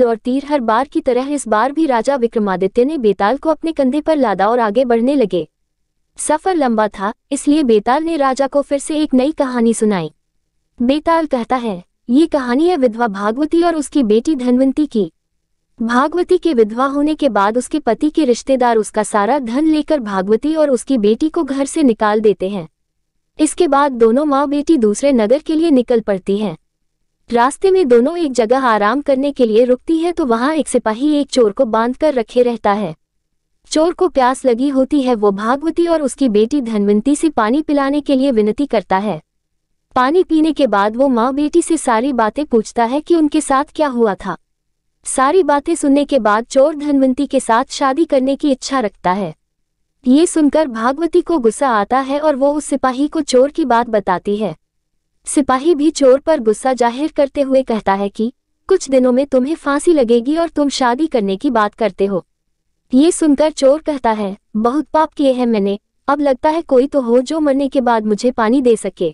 और तीर हर बार की तरह इस बार भी राजा विक्रमादित्य ने बेताल को अपने कंधे पर लादा और आगे बढ़ने लगे। सफर लंबा था, इसलिए बेताल ने राजा को फिर से एक नई कहानी सुनाई। बेताल कहता है, ये कहानी है विधवा भागवती और उसकी बेटी धनवंती की। भागवती के विधवा होने के बाद उसके पति के रिश्तेदार उसका सारा धन लेकर भागवती और उसकी बेटी को घर से निकाल देते हैं। इसके बाद दोनों माँ बेटी दूसरे नगर के लिए निकल पड़ती हैं। रास्ते में दोनों एक जगह आराम करने के लिए रुकती है तो वहां एक सिपाही एक चोर को बांध कर रखे रहता है। चोर को प्यास लगी होती है, वो भागवती और उसकी बेटी धनवंती से पानी पिलाने के लिए विनती करता है। पानी पीने के बाद वो माँ बेटी से सारी बातें पूछता है कि उनके साथ क्या हुआ था। सारी बातें सुनने के बाद चोर धनवंती के साथ शादी करने की इच्छा रखता है। ये सुनकर भागवती को गुस्सा आता है और वो उस सिपाही को चोर की बात बताती है। सिपाही भी चोर पर गुस्सा जाहिर करते हुए कहता है कि कुछ दिनों में तुम्हें फांसी लगेगी और तुम शादी करने की बात करते हो। ये सुनकर चोर कहता है, बहुत पाप किए हैं मैंने, अब लगता है कोई तो हो जो मरने के बाद मुझे पानी दे सके।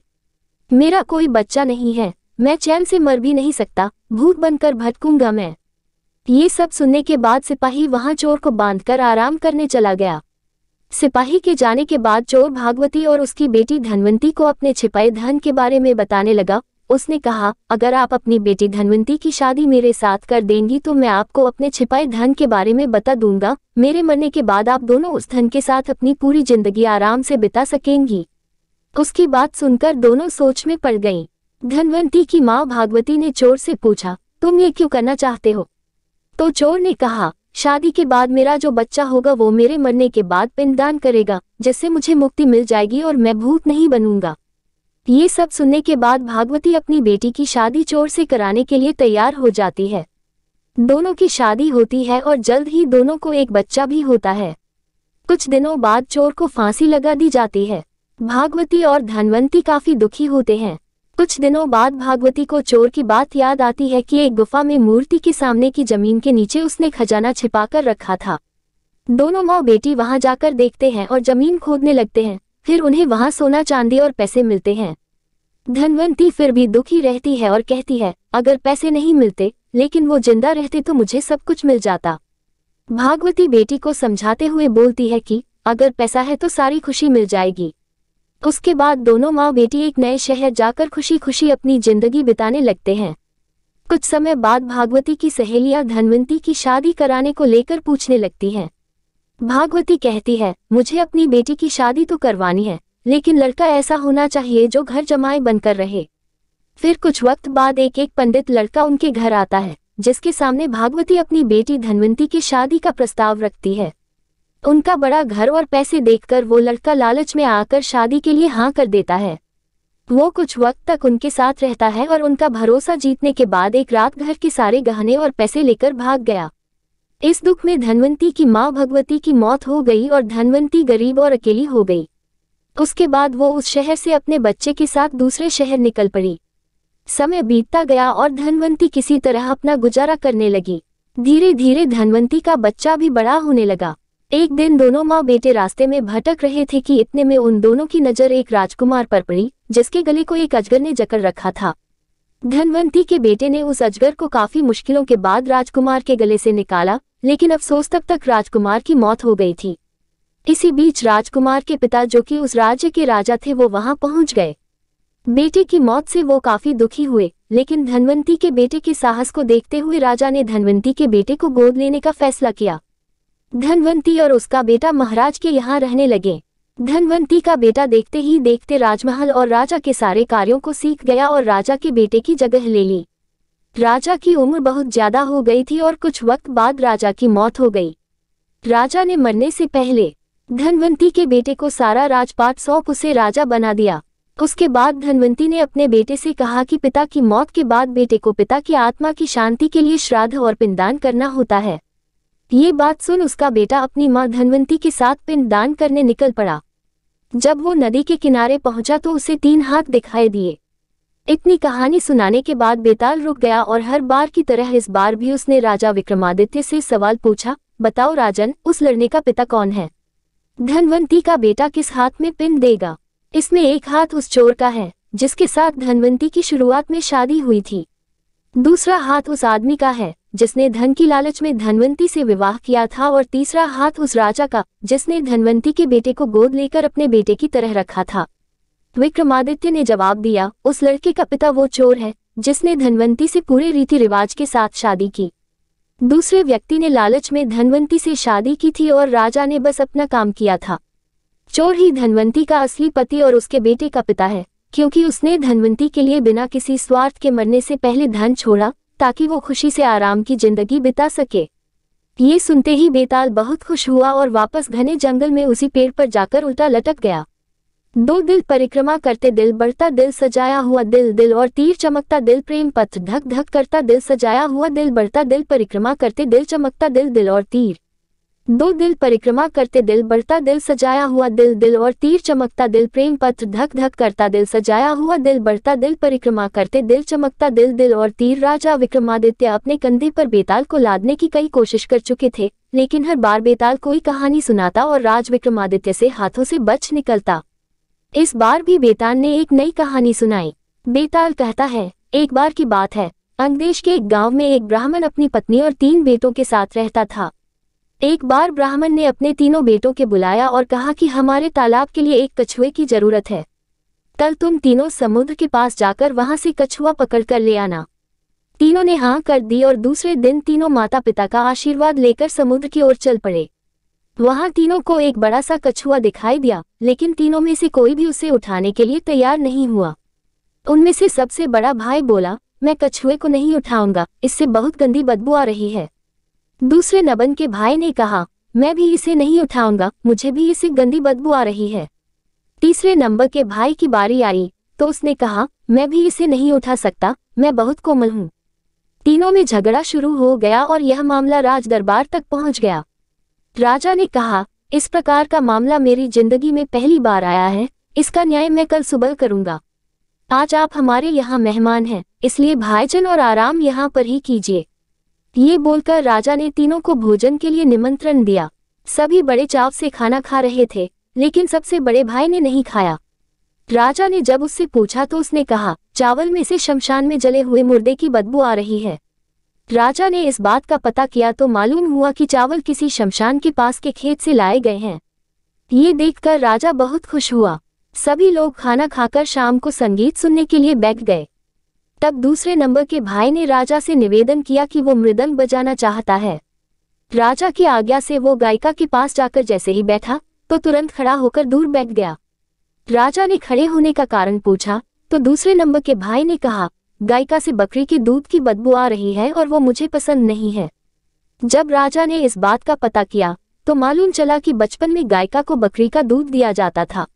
मेरा कोई बच्चा नहीं है, मैं चैन से मर भी नहीं सकता, भूत बनकर भटकूंगा मैं। ये सब सुनने के बाद सिपाही वहां चोर को बांधकर आराम करने चला गया। सिपाही के जाने के बाद चोर भागवती और उसकी बेटी धनवंती को अपने छिपाए धन के बारे में बताने लगा। उसने कहा, अगर आप अपनी बेटी धनवंती की शादी मेरे साथ कर देंगी तो मैं आपको अपने छिपाए धन के बारे में बता दूंगा। मेरे मरने के बाद आप दोनों उस धन के साथ अपनी पूरी जिंदगी आराम से बिता सकेंगी। उसकी बात सुनकर दोनों सोच में पड़ गईं। धनवंती की माँ भागवती ने चोर से पूछा, तुम ये क्यों करना चाहते हो? तो चोर ने कहा, शादी के बाद मेरा जो बच्चा होगा वो मेरे मरने के बाद पिंडदान करेगा, जिससे मुझे मुक्ति मिल जाएगी और मैं भूत नहीं बनूंगा। ये सब सुनने के बाद भागवती अपनी बेटी की शादी चोर से कराने के लिए तैयार हो जाती है। दोनों की शादी होती है और जल्द ही दोनों को एक बच्चा भी होता है। कुछ दिनों बाद चोर को फांसी लगा दी जाती है। भागवती और धनवंती काफी दुखी होते हैं। कुछ दिनों बाद भागवती को चोर की बात याद आती है कि एक गुफा में मूर्ति के सामने की जमीन के नीचे उसने खजाना छिपाकर रखा था। दोनों माँ बेटी वहां जाकर देखते हैं और जमीन खोदने लगते हैं। फिर उन्हें वहां सोना चांदी और पैसे मिलते हैं। धनवंती फिर भी दुखी रहती है और कहती है, अगर पैसे नहीं मिलते लेकिन वो जिंदा रहते तो मुझे सब कुछ मिल जाता। भागवती बेटी को समझाते हुए बोलती है कि अगर पैसा है तो सारी खुशी मिल जाएगी। उसके बाद दोनों माँ बेटी एक नए शहर जाकर खुशी खुशी अपनी जिंदगी बिताने लगते हैं। कुछ समय बाद भागवती की सहेलियां धनवंती की शादी कराने को लेकर पूछने लगती हैं। भागवती कहती है, मुझे अपनी बेटी की शादी तो करवानी है, लेकिन लड़का ऐसा होना चाहिए जो घर जमाई बनकर रहे। फिर कुछ वक्त बाद एक पंडित लड़का उनके घर आता है, जिसके सामने भागवती अपनी बेटी धनवंती की शादी का प्रस्ताव रखती है। उनका बड़ा घर और पैसे देखकर वो लड़का लालच में आकर शादी के लिए हाँ कर देता है। वो कुछ वक्त तक उनके साथ रहता है और उनका भरोसा जीतने के बाद एक रात घर के सारे गहने और पैसे लेकर भाग गया। इस दुख में धनवंती की माँ भगवती की मौत हो गई और धनवंती गरीब और अकेली हो गई। उसके बाद वो उस शहर से अपने बच्चे के साथ दूसरे शहर निकल पड़ी। समय बीतता गया और धनवंती किसी तरह अपना गुजारा करने लगी। धीरे धीरे धनवंती का बच्चा भी बड़ा होने लगा। एक दिन दोनों माँ बेटे रास्ते में भटक रहे थे कि इतने में उन दोनों की नजर एक राजकुमार पर पड़ी, जिसके गले को एक अजगर ने जकड़ रखा था। धनवंती के बेटे ने उस अजगर को काफी मुश्किलों के बाद राजकुमार के गले से निकाला, लेकिन अफसोस तक राजकुमार की मौत हो गई थी। इसी बीच राजकुमार के पिता, जो कि उस राज्य के राजा थे, वो वहां पहुंच गए। बेटे की मौत से वो काफी दुखी हुए, लेकिन धनवंती के बेटे के साहस को देखते हुए राजा ने धनवंती के बेटे को गोद लेने का फैसला किया। धनवंती और उसका बेटा महाराज के यहाँ रहने लगे। धनवंती का बेटा देखते ही देखते राजमहल और राजा के सारे कार्यों को सीख गया और राजा के बेटे की जगह ले ली। राजा की उम्र बहुत ज्यादा हो गई थी और कुछ वक्त बाद राजा की मौत हो गई। राजा ने मरने से पहले धनवंती के बेटे को सारा राजपाट सौंप उसे राजा बना दिया। उसके बाद धनवंती ने अपने बेटे से कहा कि पिता की मौत के बाद बेटे को पिता की आत्मा की शांति के लिए श्राद्ध और पिंडदान करना होता है। ये बात सुन उसका बेटा अपनी मां धनवंती के साथ पिंडदान करने निकल पड़ा। जब वो नदी के किनारे पहुंचा तो उसे 3 हाथ दिखाई दिए। इतनी कहानी सुनाने के बाद बेताल रुक गया और हर बार की तरह इस बार भी उसने राजा विक्रमादित्य से सवाल पूछा, बताओ राजन, उस लड़ने का पिता कौन है? धनवंती का बेटा किस हाथ में पिंड देगा? इसमें एक हाथ उस चोर का है जिसके साथ धनवंती की शुरुआत में शादी हुई थी। दूसरा हाथ उस आदमी का है जिसने धन की लालच में धनवंती से विवाह किया था, और तीसरा हाथ उस राजा का जिसने धनवंती के बेटे को गोद लेकर अपने बेटे की तरह रखा था। विक्रमादित्य ने जवाब दिया, उस लड़के का पिता वो चोर है जिसने धनवंती से पूरे रीति रिवाज के साथ शादी की। दूसरे व्यक्ति ने लालच में धनवंती से शादी की थी और राजा ने बस अपना काम किया था। चोर ही धनवंती का असली पति और उसके बेटे का पिता है, क्योंकि उसने धनवंती के लिए बिना किसी स्वार्थ के मरने से पहले धन छोड़ा ताकि वो खुशी से आराम की जिंदगी बिता सके। ये सुनते ही बेताल बहुत खुश हुआ और वापस घने जंगल में उसी पेड़ पर जाकर उल्टा लटक गया। दो दिल परिक्रमा करते दिल बढ़ता दिल सजाया हुआ दिल, दिल और तीर चमकता दिल, प्रेम पथ धक धक करता दिल सजाया हुआ दिल बढ़ता दिल, परिक्रमा करते दिल चमकता दिल, दिल और तीर। दो दिल परिक्रमा करते दिल बढ़ता दिल सजाया हुआ दिल, दिल और तीर चमकता दिल, प्रेम पथ धक धक करता दिल सजाया हुआ दिल बढ़ता दिल, परिक्रमा करते दिल चमकता दिल, दिल और तीर। राजा विक्रमादित्य अपने कंधे पर बेताल को लादने की कई कोशिश कर चुके थे, लेकिन हर बार बेताल कोई कहानी सुनाता और राज विक्रमादित्य से हाथों से बच निकलता। इस बार भी बेताल ने एक नई कहानी सुनाई। बेताल कहता है, एक बार की बात है, अंगदेश के एक गांव में एक ब्राह्मण अपनी पत्नी और 3 बेटों के साथ रहता था। एक बार ब्राह्मण ने अपने तीनों बेटों के बुलाया और कहा कि हमारे तालाब के लिए एक कछुए की जरूरत है। कल तुम तीनों समुद्र के पास जाकर वहां से कछुआ पकड़ कर ले आना। तीनों ने हाँ कर दी और दूसरे दिन तीनों माता पिता का आशीर्वाद लेकर समुद्र की ओर चल पड़े। वहां तीनों को एक बड़ा सा कछुआ दिखाई दिया, लेकिन तीनों में से कोई भी उसे उठाने के लिए तैयार नहीं हुआ। उनमें से सबसे बड़ा भाई बोला, मैं कछुए को नहीं उठाऊंगा, इससे बहुत गंदी बदबू आ रही है। दूसरे नबन के भाई ने कहा, मैं भी इसे नहीं उठाऊंगा, मुझे भी इससे गंदी बदबू आ रही है। तीसरे नंबर के भाई की बारी आई तो उसने कहा, मैं भी इसे नहीं उठा सकता, मैं बहुत कोमल हूँ। तीनों में झगड़ा शुरू हो गया और यह मामला राज दरबार तक पहुंच गया। राजा ने कहा, इस प्रकार का मामला मेरी जिंदगी में पहली बार आया है, इसका न्याय मैं कल सुबह करूंगा। आज आप हमारे यहाँ मेहमान हैं, इसलिए भाईजन और आराम यहाँ पर ही कीजिए। ये बोलकर राजा ने तीनों को भोजन के लिए निमंत्रण दिया। सभी बड़े चाव से खाना खा रहे थे, लेकिन सबसे बड़े भाई ने नहीं खाया। राजा ने जब उससे पूछा तो उसने कहा, चावल में से शमशान में जले हुए मुर्दे की बदबू आ रही है। राजा ने इस बात का पता किया तो मालूम हुआ कि चावल किसी शमशान के पास के खेत से लाए गए हैं। ये देखकर राजा बहुत खुश हुआ। सभी लोग खाना खाकर शाम को संगीत सुनने के लिए बैठ गए। तब दूसरे नंबर के भाई ने राजा से निवेदन किया कि वो मृदंग बजाना चाहता है। राजा की आज्ञा से वो गायिका के पास जाकर जैसे ही बैठा तो तुरंत खड़ा होकर दूर बैठ गया। राजा ने खड़े होने का कारण पूछा तो दूसरे नंबर के भाई ने कहा, गायिका से बकरी के दूध की बदबू आ रही है और वो मुझे पसंद नहीं है। जब राजा ने इस बात का पता किया तो मालूम चला कि बचपन में गायिका को बकरी का दूध दिया जाता था।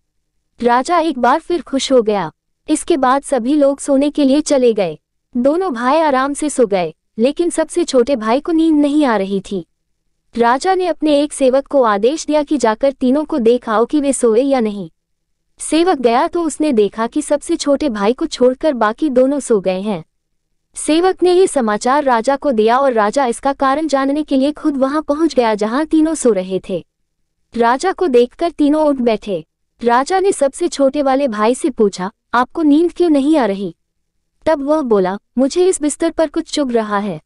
राजा एक बार फिर खुश हो गया। इसके बाद सभी लोग सोने के लिए चले गए। दोनों भाई आराम से सो गए, लेकिन सबसे छोटे भाई को नींद नहीं आ रही थी। राजा ने अपने एक सेवक को आदेश दिया कि जाकर तीनों को देख आओ कि वे सोए या नहीं। सेवक गया तो उसने देखा कि सबसे छोटे भाई को छोड़कर बाकी दोनों सो गए हैं। सेवक ने ये समाचार राजा को दिया और राजा इसका कारण जानने के लिए खुद वहां पहुंच गया जहां तीनों सो रहे थे। राजा को देखकर तीनों उठ बैठे। राजा ने सबसे छोटे वाले भाई से पूछा, आपको नींद क्यों नहीं आ रही? तब वह बोला, मुझे इस बिस्तर पर कुछ चुभ रहा है।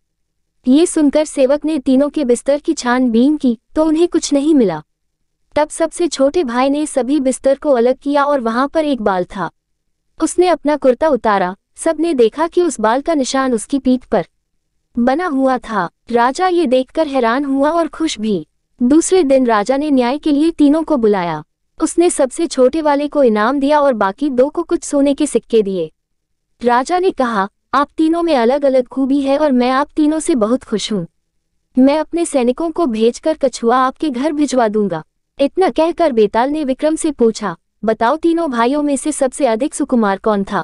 ये सुनकर सेवक ने तीनों के बिस्तर की छानबीन की तो उन्हें कुछ नहीं मिला। तब सबसे छोटे भाई ने सभी बिस्तर को अलग किया और वहां पर एक बाल था। उसने अपना कुर्ता उतारा। सबने देखा कि उस बाल का निशान उसकी पीठ पर बना हुआ था। राजा ये देखकर हैरान हुआ और खुश भी। दूसरे दिन राजा ने न्याय के लिए तीनों को बुलाया। उसने सबसे छोटे वाले को इनाम दिया और बाकी 2 को कुछ सोने के सिक्के दिए। राजा ने कहा, आप तीनों में अलग अलग खूबी है और मैं आप तीनों से बहुत खुश हूँ। मैं अपने सैनिकों को भेजकर कछुआ आपके घर भिजवा दूंगा। इतना कहकर बेताल ने विक्रम से पूछा, बताओ तीनों भाइयों में से सबसे अधिक सुकुमार कौन था?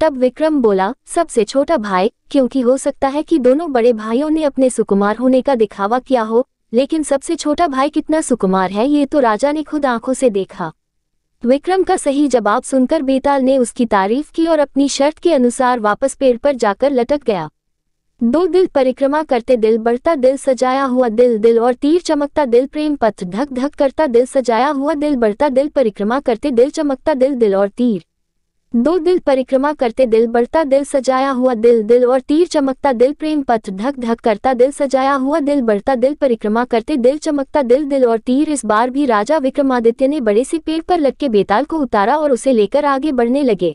तब विक्रम बोला, सबसे छोटा भाई, क्योंकि हो सकता है कि दोनों बड़े भाइयों ने अपने सुकुमार होने का दिखावा किया हो, लेकिन सबसे छोटा भाई कितना सुकुमार है ये तो राजा ने खुद आंखों से देखा। विक्रम का सही जवाब सुनकर बेताल ने उसकी तारीफ की और अपनी शर्त के अनुसार वापस पेड़ पर जाकर लटक गया। 2 दिल परिक्रमा करते दिल बढ़ता दिल सजाया हुआ दिल, दिल और तीर चमकता दिल, प्रेम पथ धक धक करता दिल सजाया हुआ दिल बढ़ता दिल, परिक्रमा करते दिल चमकता दिल, दिल और तीर। दो दिल परिक्रमा करते दिल बढ़ता दिल सजाया हुआ दिल दिल और तीर चमकता दिल प्रेम पत्र धक धक करता दिल सजाया हुआ दिल बढ़ता दिल परिक्रमा करते दिल चमकता दिल दिल और तीर। इस बार भी राजा विक्रमादित्य ने बड़े से पेड़ पर लटके बेताल को उतारा और उसे लेकर आगे बढ़ने लगे।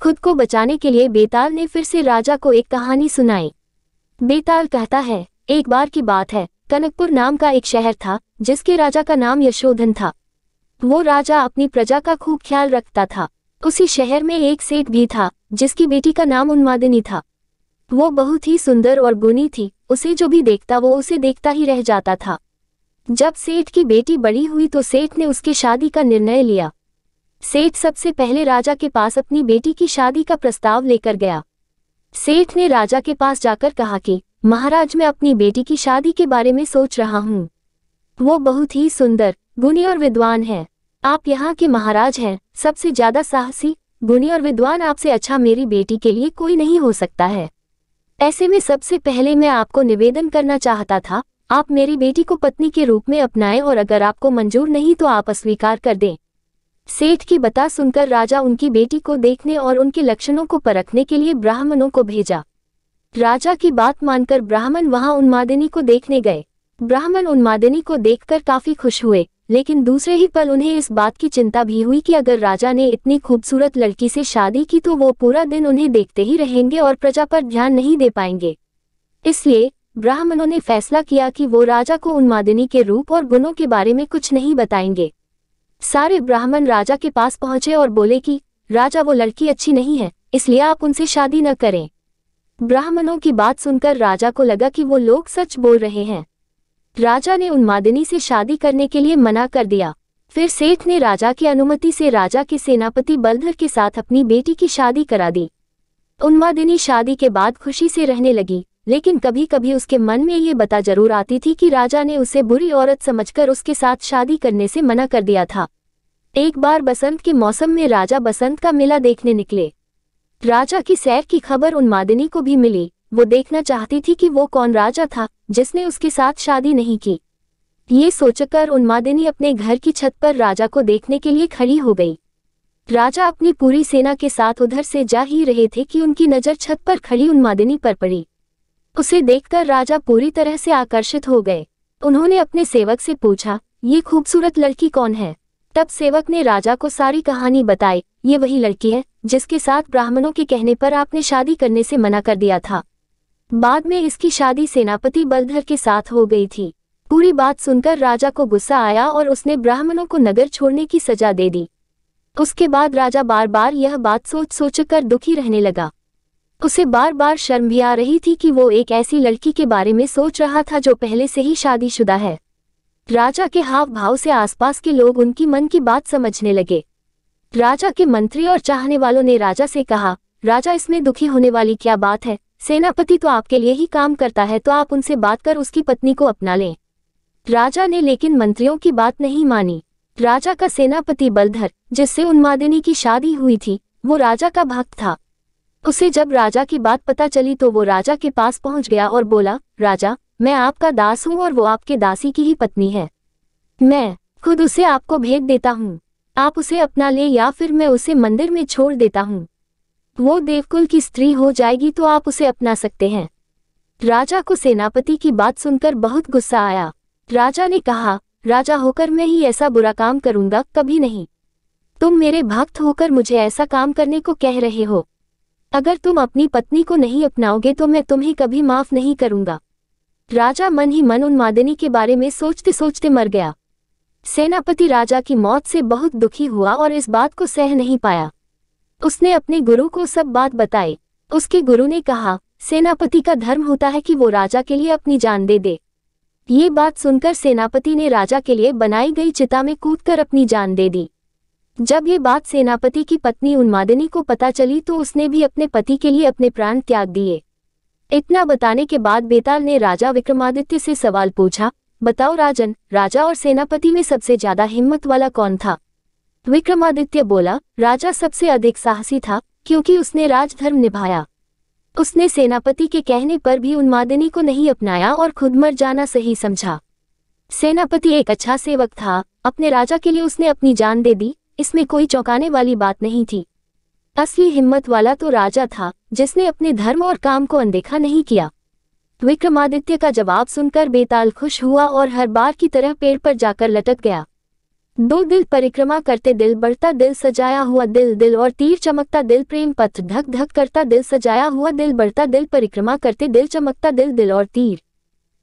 खुद को बचाने के लिए बेताल ने फिर से राजा को एक कहानी सुनाई। बेताल कहता है, एक बार की बात है, कनकपुर नाम का एक शहर था जिसके राजा का नाम यशोधन था। वो राजा अपनी प्रजा का खूब ख्याल रखता था। उसी शहर में एक सेठ भी था जिसकी बेटी का नाम उन्मादिनी था। वो बहुत ही सुंदर और गुणी थी, उसे जो भी देखता वो उसे देखता ही रह जाता था। जब सेठ की बेटी बड़ी हुई तो सेठ ने उसकी शादी का निर्णय लिया। सेठ सबसे पहले राजा के पास अपनी बेटी की शादी का प्रस्ताव लेकर गया। सेठ ने राजा के पास जाकर कहा कि महाराज, मैं अपनी बेटी की शादी के बारे में सोच रहा हूँ। वो बहुत ही सुंदर, गुणी और विद्वान है। आप यहाँ के महाराज हैं, सबसे ज्यादा साहसी, गुणी और विद्वान आपसे अच्छा मेरी बेटी के लिए कोई नहीं हो सकता है। ऐसे में सबसे पहले मैं आपको निवेदन करना चाहता था, आप मेरी बेटी को पत्नी के रूप में अपनाएं और अगर आपको मंजूर नहीं तो आप अस्वीकार कर दें। सेठ की बता सुनकर राजा उनकी बेटी को देखने और उनके लक्षणों को परखने के लिए ब्राह्मणों को भेजा। राजा की बात मानकर ब्राह्मण वहां उन्मादिनी को देखने गए। ब्राह्मण उन्मादिनी को देखकर काफी खुश हुए, लेकिन दूसरे ही पल उन्हें इस बात की चिंता भी हुई कि अगर राजा ने इतनी खूबसूरत लड़की से शादी की तो वो पूरा दिन उन्हें देखते ही रहेंगे और प्रजा पर ध्यान नहीं दे पाएंगे। इसलिए ब्राह्मणों ने फैसला किया कि वो राजा को उन्मादिनी के रूप और गुणों के बारे में कुछ नहीं बताएंगे। सारे ब्राह्मण राजा के पास पहुंचे और बोले कि राजा, वो लड़की अच्छी नहीं है, इसलिए आप उनसे शादी न करें। ब्राह्मणों की बात सुनकर राजा को लगा कि वो लोग सच बोल रहे हैं। राजा ने उन्मादिनी से शादी करने के लिए मना कर दिया। फिर सेठ ने राजा की अनुमति से राजा के सेनापति बलधर के साथ अपनी बेटी की शादी करा दी। उन्मादिनी शादी के बाद खुशी से रहने लगी, लेकिन कभी कभी उसके मन में ये बता जरूर आती थी कि राजा ने उसे बुरी औरत समझकर उसके साथ शादी करने से मना कर दिया था। एक बार बसंत के मौसम में राजा बसंत का मेला देखने निकले। राजा की सैर की खबर उन्मादिनी को भी मिली। वो देखना चाहती थी कि वो कौन राजा था जिसने उसके साथ शादी नहीं की। ये सोचकर उन्मादिनी अपने घर की छत पर राजा को देखने के लिए खड़ी हो गई। राजा अपनी पूरी सेना के साथ उधर से जा ही रहे थे कि उनकी नजर छत पर खड़ी उन्मादिनी पर पड़ी। उसे देखकर राजा पूरी तरह से आकर्षित हो गए। उन्होंने अपने सेवक से पूछा, ये खूबसूरत लड़की कौन है? तब सेवक ने राजा को सारी कहानी बताई। ये वही लड़की है जिसके साथ ब्राह्मणों के कहने पर आपने शादी करने से मना कर दिया था। बाद में इसकी शादी सेनापति बलधर के साथ हो गई थी। पूरी बात सुनकर राजा को गुस्सा आया और उसने ब्राह्मणों को नगर छोड़ने की सजा दे दी। उसके बाद राजा बार बार यह बात सोच सोचकर दुखी रहने लगा। उसे बार बार शर्म भी आ रही थी कि वो एक ऐसी लड़की के बारे में सोच रहा था जो पहले से ही शादीशुदा है। राजा के हाव भाव से आसपास के लोग उनकी मन की बात समझने लगे। राजा के मंत्री और चाहने वालों ने राजा से कहा, राजा, इसमें दुखी होने वाली क्या बात है? सेनापति तो आपके लिए ही काम करता है, तो आप उनसे बात कर उसकी पत्नी को अपना लें। राजा ने लेकिन मंत्रियों की बात नहीं मानी। राजा का सेनापति बलधर, जिससे उन्मादिनी की शादी हुई थी, वो राजा का भक्त था। उसे जब राजा की बात पता चली तो वो राजा के पास पहुंच गया और बोला, राजा, मैं आपका दास हूं और वो आपके दासी की ही पत्नी है। मैं खुद उसे आपको भेज देता हूं। आप उसे अपना ले या फिर मैं उसे मंदिर में छोड़ देता हूं। वो देवकुल की स्त्री हो जाएगी तो आप उसे अपना सकते हैं। राजा को सेनापति की बात सुनकर बहुत गुस्सा आया। राजा ने कहा, राजा होकर मैं ही ऐसा बुरा काम करूंगा? कभी नहीं। तुम मेरे भक्त होकर मुझे ऐसा काम करने को कह रहे हो। अगर तुम अपनी पत्नी को नहीं अपनाओगे तो मैं तुम्हें कभी माफ नहीं करूंगा। राजा मन ही मन उन्मादिनी के बारे में सोचते सोचते मर गया। सेनापति राजा की मौत से बहुत दुखी हुआ और इस बात को सह नहीं पाया। उसने अपने गुरु को सब बात बताई। उसके गुरु ने कहा, सेनापति का धर्म होता है कि वो राजा के लिए अपनी जान दे दे। ये बात सुनकर सेनापति ने राजा के लिए बनाई गई चिता में कूदकर अपनी जान दे दी। जब ये बात सेनापति की पत्नी उन्मादिनी को पता चली तो उसने भी अपने पति के लिए अपने प्राण त्याग दिए। इतना बताने के बाद बेताल ने राजा विक्रमादित्य से सवाल पूछा, बताओ राजन, राजा और सेनापति में सबसे ज्यादा हिम्मत वाला कौन था? विक्रमादित्य बोला, राजा सबसे अधिक साहसी था, क्योंकि उसने राजधर्म निभाया। उसने सेनापति के कहने पर भी उन्मादिनी को नहीं अपनाया और खुद मर जाना सही समझा। सेनापति एक अच्छा सेवक था, अपने राजा के लिए उसने अपनी जान दे दी, इसमें कोई चौंकाने वाली बात नहीं थी। असली हिम्मत वाला तो राजा था, जिसने अपने धर्म और काम को अनदेखा नहीं किया। विक्रमादित्य का जवाब सुनकर बेताल खुश हुआ और हर बार की तरह पेड़ पर जाकर लटक गया। 2 दिल परिक्रमा करते दिल बढ़ता दिल सजाया हुआ दिल दिल और तीर चमकता दिल प्रेम पत्र धक धक करता दिल सजाया हुआ दिल बढ़ता दिल परिक्रमा करते दिल चमकता दिल दिल और तीर।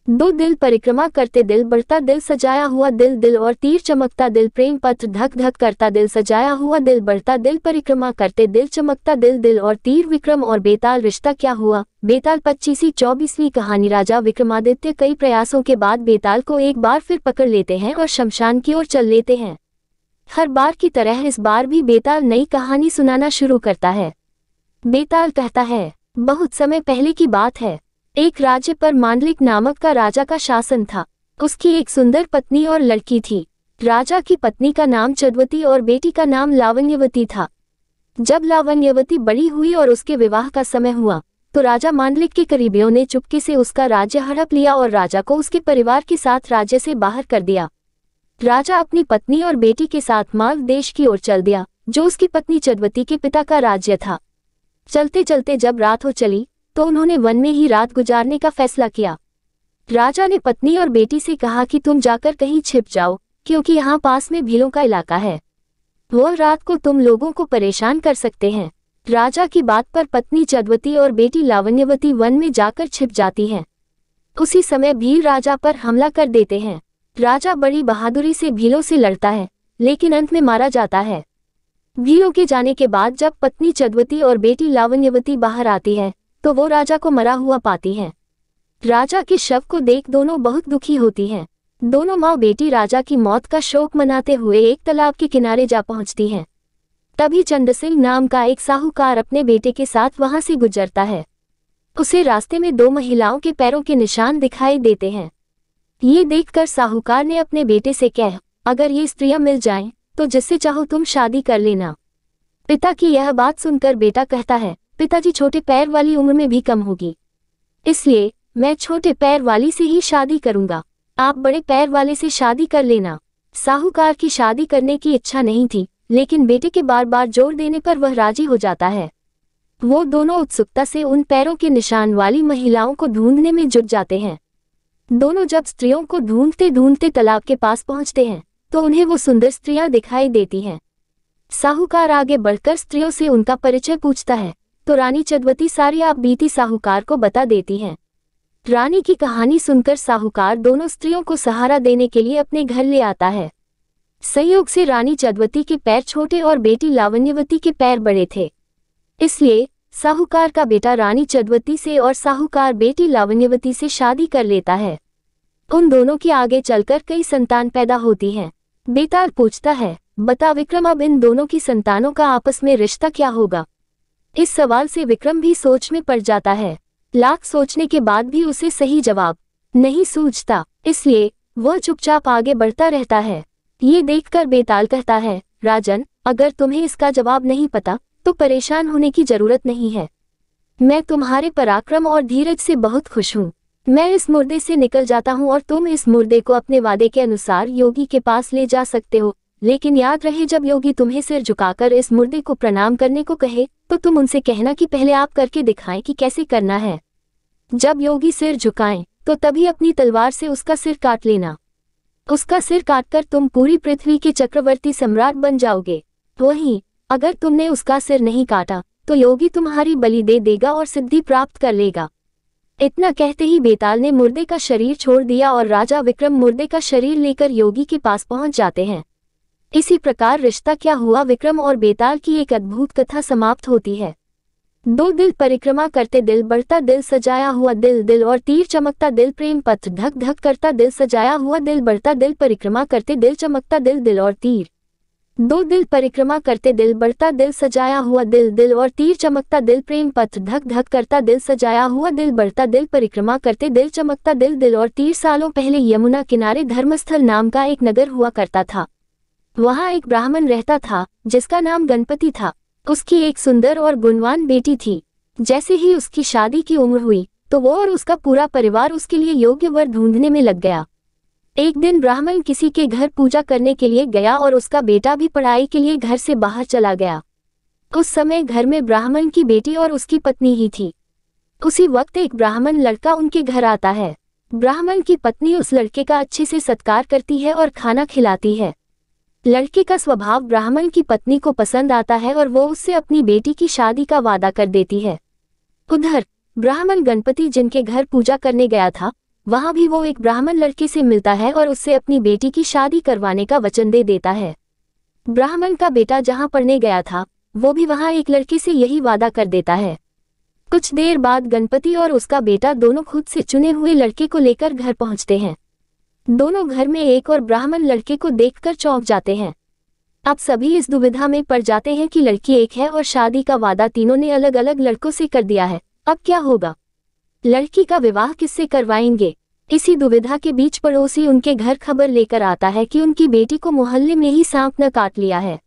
2 दिल परिक्रमा करते दिल बढ़ता दिल सजाया हुआ दिल दिल और तीर चमकता दिल प्रेम पत्र धक धक करता दिल सजाया हुआ दिल बढ़ता दिल परिक्रमा करते दिल चमकता दिल दिल और तीर। विक्रम और बेताल रिश्ता क्या हुआ। बेताल 25वीं 24वीं कहानी। राजा विक्रमादित्य कई प्रयासों के बाद बेताल को एक बार फिर पकड़ लेते हैं और शमशान की ओर चल लेते हैं। हर बार की तरह इस बार भी बेताल नई कहानी सुनाना शुरू करता है। बेताल कहता है, बहुत समय पहले की बात है। एक राज्य पर मांडलिक नामक का राजा का शासन था। उसकी एक सुंदर पत्नी और लड़की थी। राजा की पत्नी का नाम चंद्रवती और बेटी का नाम लावण्यवती था। जब लावण्यवती बड़ी हुई और उसके विवाह का समय हुआ तो राजा मांडलिक के करीबियों ने चुपके से उसका राज्य हड़प लिया और राजा को उसके परिवार के साथ राज्य से बाहर कर दिया। राजा अपनी पत्नी और बेटी के साथ मालव देश की ओर चल दिया, जो उसकी पत्नी चंद्रवती के पिता का राज्य था। चलते चलते जब रात हो चली तो उन्होंने वन में ही रात गुजारने का फैसला किया। राजा ने पत्नी और बेटी से कहा कि तुम जाकर कहीं छिप जाओ, क्योंकि यहाँ पास में भीलों का इलाका है। वो रात को तुम लोगों को परेशान कर सकते हैं। राजा की बात पर पत्नी चंद्रवती और बेटी लावण्यवती वन में जाकर छिप जाती हैं। उसी समय भील राजा पर हमला कर देते हैं। राजा बड़ी बहादुरी से भीलों से लड़ता है, लेकिन अंत में मारा जाता है। भीलों के जाने के बाद जब पत्नी चंद्रवती और बेटी लावण्यवती बाहर आती है तो वो राजा को मरा हुआ पाती हैं। राजा के शव को देख दोनों बहुत दुखी होती हैं। दोनों माँ बेटी राजा की मौत का शोक मनाते हुए एक तालाब के किनारे जा पहुंचती हैं। तभी चंद्रसिंह नाम का एक साहूकार अपने बेटे के साथ वहां से गुजरता है। उसे रास्ते में 2 महिलाओं के पैरों के निशान दिखाई देते हैं। ये देखकर साहूकार ने अपने बेटे से कहा, अगर ये स्त्रियां मिल जाएं तो जिससे चाहो तुम शादी कर लेना। पिता की यह बात सुनकर बेटा कहता है, पिताजी छोटे पैर वाली उम्र में भी कम होगी, इसलिए मैं छोटे पैर वाली से ही शादी करूंगा। आप बड़े पैर वाले से शादी कर लेना। साहूकार की शादी करने की इच्छा नहीं थी, लेकिन बेटे के बार बार जोर देने पर वह राजी हो जाता है। वो दोनों उत्सुकता से उन पैरों के निशान वाली महिलाओं को ढूंढने में जुट जाते हैं। दोनों जब स्त्रियों को ढूंढते ढूंढते तालाब के पास पहुंचते हैं तो उन्हें वो सुंदर स्त्रियां दिखाई देती हैं। साहूकार आगे बढ़कर स्त्रियों से उनका परिचय पूछता है तो रानी चंद्रवती सारी आप बीती साहूकार को बता देती हैं। रानी की कहानी सुनकर साहूकार दोनों स्त्रियों को सहारा देने के लिए अपने घर ले आता है। संयोग से रानी चंद्रवती के पैर छोटे और बेटी लावण्यवती के पैर बड़े थे, इसलिए साहूकार का बेटा रानी चंद्रवती से और साहूकार बेटी लावण्यवती से शादी कर लेता है। उन दोनों की आगे चलकर कई संतान पैदा होती हैं। बेताल पूछता है, बता विक्रम, अब इन दोनों की संतानों का आपस में रिश्ता क्या होगा। इस सवाल से विक्रम भी सोच में पड़ जाता है। लाख सोचने के बाद भी उसे सही जवाब नहीं सूझता, इसलिए वह चुपचाप आगे बढ़ता रहता है। ये देखकर बेताल कहता है, राजन, अगर तुम्हें इसका जवाब नहीं पता तो परेशान होने की जरूरत नहीं है। मैं तुम्हारे पराक्रम और धीरज से बहुत खुश हूँ। मैं इस मुर्दे से निकल जाता हूँ और तुम इस मुर्दे को अपने वादे के अनुसार योगी के पास ले जा सकते हो, लेकिन याद रहे जब योगी तुम्हें सिर झुकाकर इस मुर्दे को प्रणाम करने को कहे तो तुम उनसे कहना कि पहले आप करके दिखाएं कि कैसे करना है। जब योगी सिर झुकाएं तो तभी अपनी तलवार से उसका सिर काट लेना। उसका सिर काटकर तुम पूरी पृथ्वी के चक्रवर्ती सम्राट बन जाओगे। वहीं अगर तुमने उसका सिर नहीं काटा तो योगी तुम्हारी बलि दे देगा और सिद्धि प्राप्त कर लेगा। इतना कहते ही बेताल ने मुर्दे का शरीर छोड़ दिया और राजा विक्रम मुर्दे का शरीर लेकर योगी के पास पहुंच जाते हैं। इसी प्रकार रिश्ता क्या हुआ विक्रम और बेताल की एक अद्भुत कथा समाप्त होती है। 2 दिल परिक्रमा करते दिल बढ़ता दिल सजाया हुआ दिल दिल और तीर चमकता दिल प्रेम पत्र धक धक करता दिल सजाया हुआ दिल बढ़ता दिल परिक्रमा करते दिल चमकता दिल दिल और तीर। 2 दिल परिक्रमा करते दिल बढ़ता दिल सजाया हुआ दिल दिल और तीर चमकता दिल प्रेम पत्र धक धक करता दिल सजाया हुआ दिल बढ़ता दिल परिक्रमा करते दिल चमकता दिल दिल और तीर। सालों पहले यमुना किनारे धर्मस्थल नाम का एक नगर हुआ करता था। वहाँ एक ब्राह्मण रहता था जिसका नाम गणपति था। उसकी एक सुंदर और गुणवान बेटी थी। जैसे ही उसकी शादी की उम्र हुई तो वो और उसका पूरा परिवार उसके लिए योग्य वर ढूंढने में लग गया। एक दिन ब्राह्मण किसी के घर पूजा करने के लिए गया और उसका बेटा भी पढ़ाई के लिए घर से बाहर चला गया। उस समय घर में ब्राह्मण की बेटी और उसकी पत्नी ही थी। उसी वक्त एक ब्राह्मण लड़का उनके घर आता है। ब्राह्मण की पत्नी उस लड़के का अच्छे से सत्कार करती है और खाना खिलाती है। लड़के का स्वभाव ब्राह्मण की पत्नी को पसंद आता है और वो उससे अपनी बेटी की शादी का वादा कर देती है। उधर ब्राह्मण गणपति जिनके घर पूजा करने गया था, वहां भी वो एक ब्राह्मण लड़के से मिलता है और उससे अपनी बेटी की शादी करवाने का वचन दे देता है। ब्राह्मण का बेटा जहां पढ़ने गया था, वो भी वहां एक लड़के से यही वादा कर देता है। कुछ देर बाद गणपति और उसका बेटा दोनों खुद से चुने हुए लड़के को लेकर घर पहुंचते हैं। दोनों घर में एक और ब्राह्मण लड़के को देखकर चौंक जाते हैं। अब सभी इस दुविधा में पड़ जाते हैं कि लड़की एक है और शादी का वादा तीनों ने अलग अलग लड़कों से कर दिया है। अब क्या होगा? लड़की का विवाह किससे करवाएंगे? इसी दुविधा के बीच पड़ोसी उनके घर खबर लेकर आता है कि उनकी बेटी को मोहल्ले में ही सांप ने काट लिया है।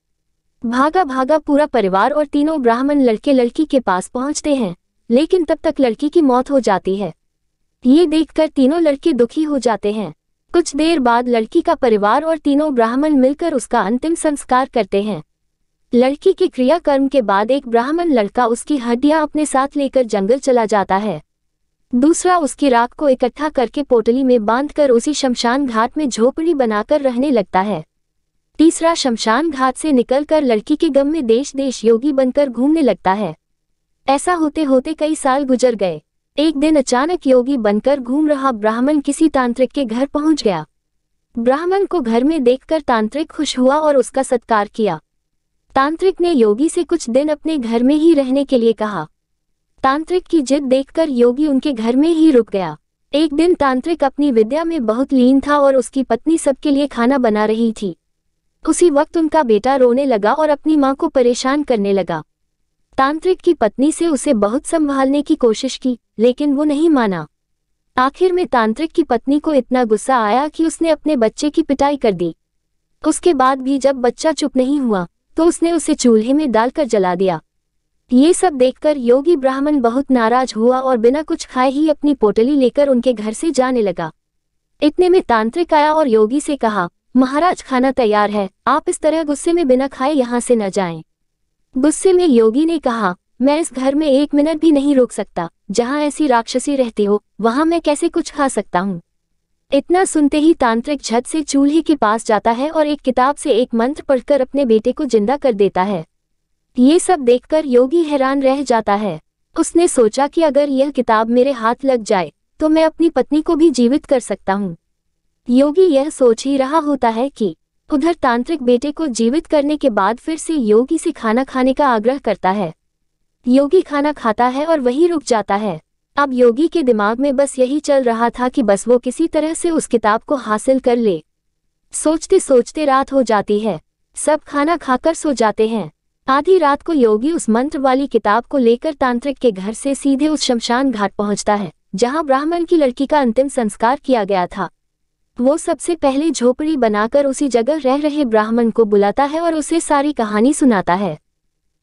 भागा भागा पूरा परिवार और तीनों ब्राह्मण लड़के लड़की के पास पहुंचते हैं, लेकिन तब तक लड़की की मौत हो जाती है। ये देखकर तीनों लड़के दुखी हो जाते हैं। कुछ देर बाद लड़की का परिवार और तीनों ब्राह्मण मिलकर उसका अंतिम संस्कार करते हैं। लड़की के क्रियाकर्म के बाद एक ब्राह्मण लड़का उसकी हड्डियां अपने साथ लेकर जंगल चला जाता है। दूसरा उसकी राख को इकट्ठा करके पोटली में बांधकर उसी शमशान घाट में झोपड़ी बनाकर रहने लगता है। तीसरा शमशान घाट से निकलकर लड़की के गम में देश देश योगी बनकर घूमने लगता है। ऐसा होते होते कई साल गुजर गए। एक दिन अचानक योगी बनकर घूम रहा ब्राह्मण किसी तांत्रिक के घर पहुंच गया। ब्राह्मण को घर में देखकर तांत्रिक खुश हुआ और उसका सत्कार किया। तांत्रिक ने योगी से कुछ दिन अपने घर में ही रहने के लिए कहा। तांत्रिक की जिद देखकर योगी उनके घर में ही रुक गया। एक दिन तांत्रिक अपनी विद्या में बहुत लीन था और उसकी पत्नी सबके लिए खाना बना रही थी। उसी वक्त उनका बेटा रोने लगा और अपनी मां को परेशान करने लगा। तांत्रिक की पत्नी से उसे बहुत संभालने की कोशिश की, लेकिन वो नहीं माना। आखिर में तांत्रिक की पत्नी को इतना गुस्सा आया कि उसने अपने बच्चे की पिटाई कर दी। उसके बाद भी जब बच्चा चुप नहीं हुआ तो उसने उसे चूल्हे में डालकर जला दिया। ये सब देखकर योगी ब्राह्मण बहुत नाराज हुआ और बिना कुछ खाए ही अपनी पोटली लेकर उनके घर से जाने लगा। इतने में तांत्रिक आया और योगी से कहा, महाराज खाना तैयार है, आप इस तरह गुस्से में बिना खाए यहाँ से न जाएं। गुस्से में योगी ने कहा, मैं इस घर में एक मिनट भी नहीं रुक सकता। जहाँ ऐसी राक्षसी रहती हो वहाँ मैं कैसे कुछ खा सकता हूँ। इतना सुनते ही तांत्रिक झट से चूल्हे के पास जाता है और एक किताब से एक मंत्र पढ़कर अपने बेटे को जिंदा कर देता है। ये सब देखकर योगी हैरान रह जाता है। उसने सोचा कि अगर यह किताब मेरे हाथ लग जाए तो मैं अपनी पत्नी को भी जीवित कर सकता हूँ। योगी यह सोच ही रहा होता है कि उधर तांत्रिक बेटे को जीवित करने के बाद फिर से योगी से खाना खाने का आग्रह करता है। योगी खाना खाता है और वहीं रुक जाता है। अब योगी के दिमाग में बस यही चल रहा था कि बस वो किसी तरह से उस किताब को हासिल कर ले। सोचते सोचते रात हो जाती है। सब खाना खाकर सो जाते हैं। आधी रात को योगी उस मंत्र वाली किताब को लेकर तांत्रिक के घर से सीधे उस शमशान घाट पहुंचता है, जहां ब्राह्मण की लड़की का अंतिम संस्कार किया गया था। वो सबसे पहले झोपड़ी बनाकर उसी जगह रह रहे ब्राह्मण को बुलाता है और उसे सारी कहानी सुनाता है।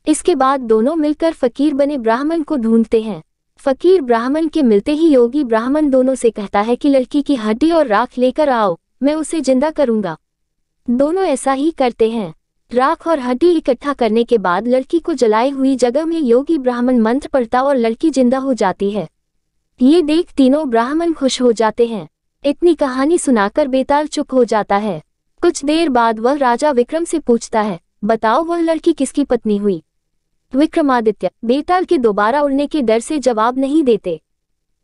इसके बाद दोनों मिलकर फकीर बने ब्राह्मण को ढूंढते हैं। फकीर ब्राह्मण के मिलते ही योगी ब्राह्मण दोनों से कहता है कि लड़की की हड्डी और राख लेकर आओ, मैं उसे जिंदा करूंगा। दोनों ऐसा ही करते हैं। राख और हड्डी इकट्ठा करने के बाद लड़की को जलाई हुई जगह में योगी ब्राह्मण मंत्र पढ़ता और लड़की जिंदा हो जाती है। ये देख तीनों ब्राह्मण खुश हो जाते हैं। इतनी कहानी सुनाकर बेताल चुप हो जाता है। कुछ देर बाद वह राजा विक्रम से पूछता है, बताओ वह लड़की किसकी पत्नी हुई? विक्रमादित्य बेताल के दोबारा उड़ने के डर से जवाब नहीं देते।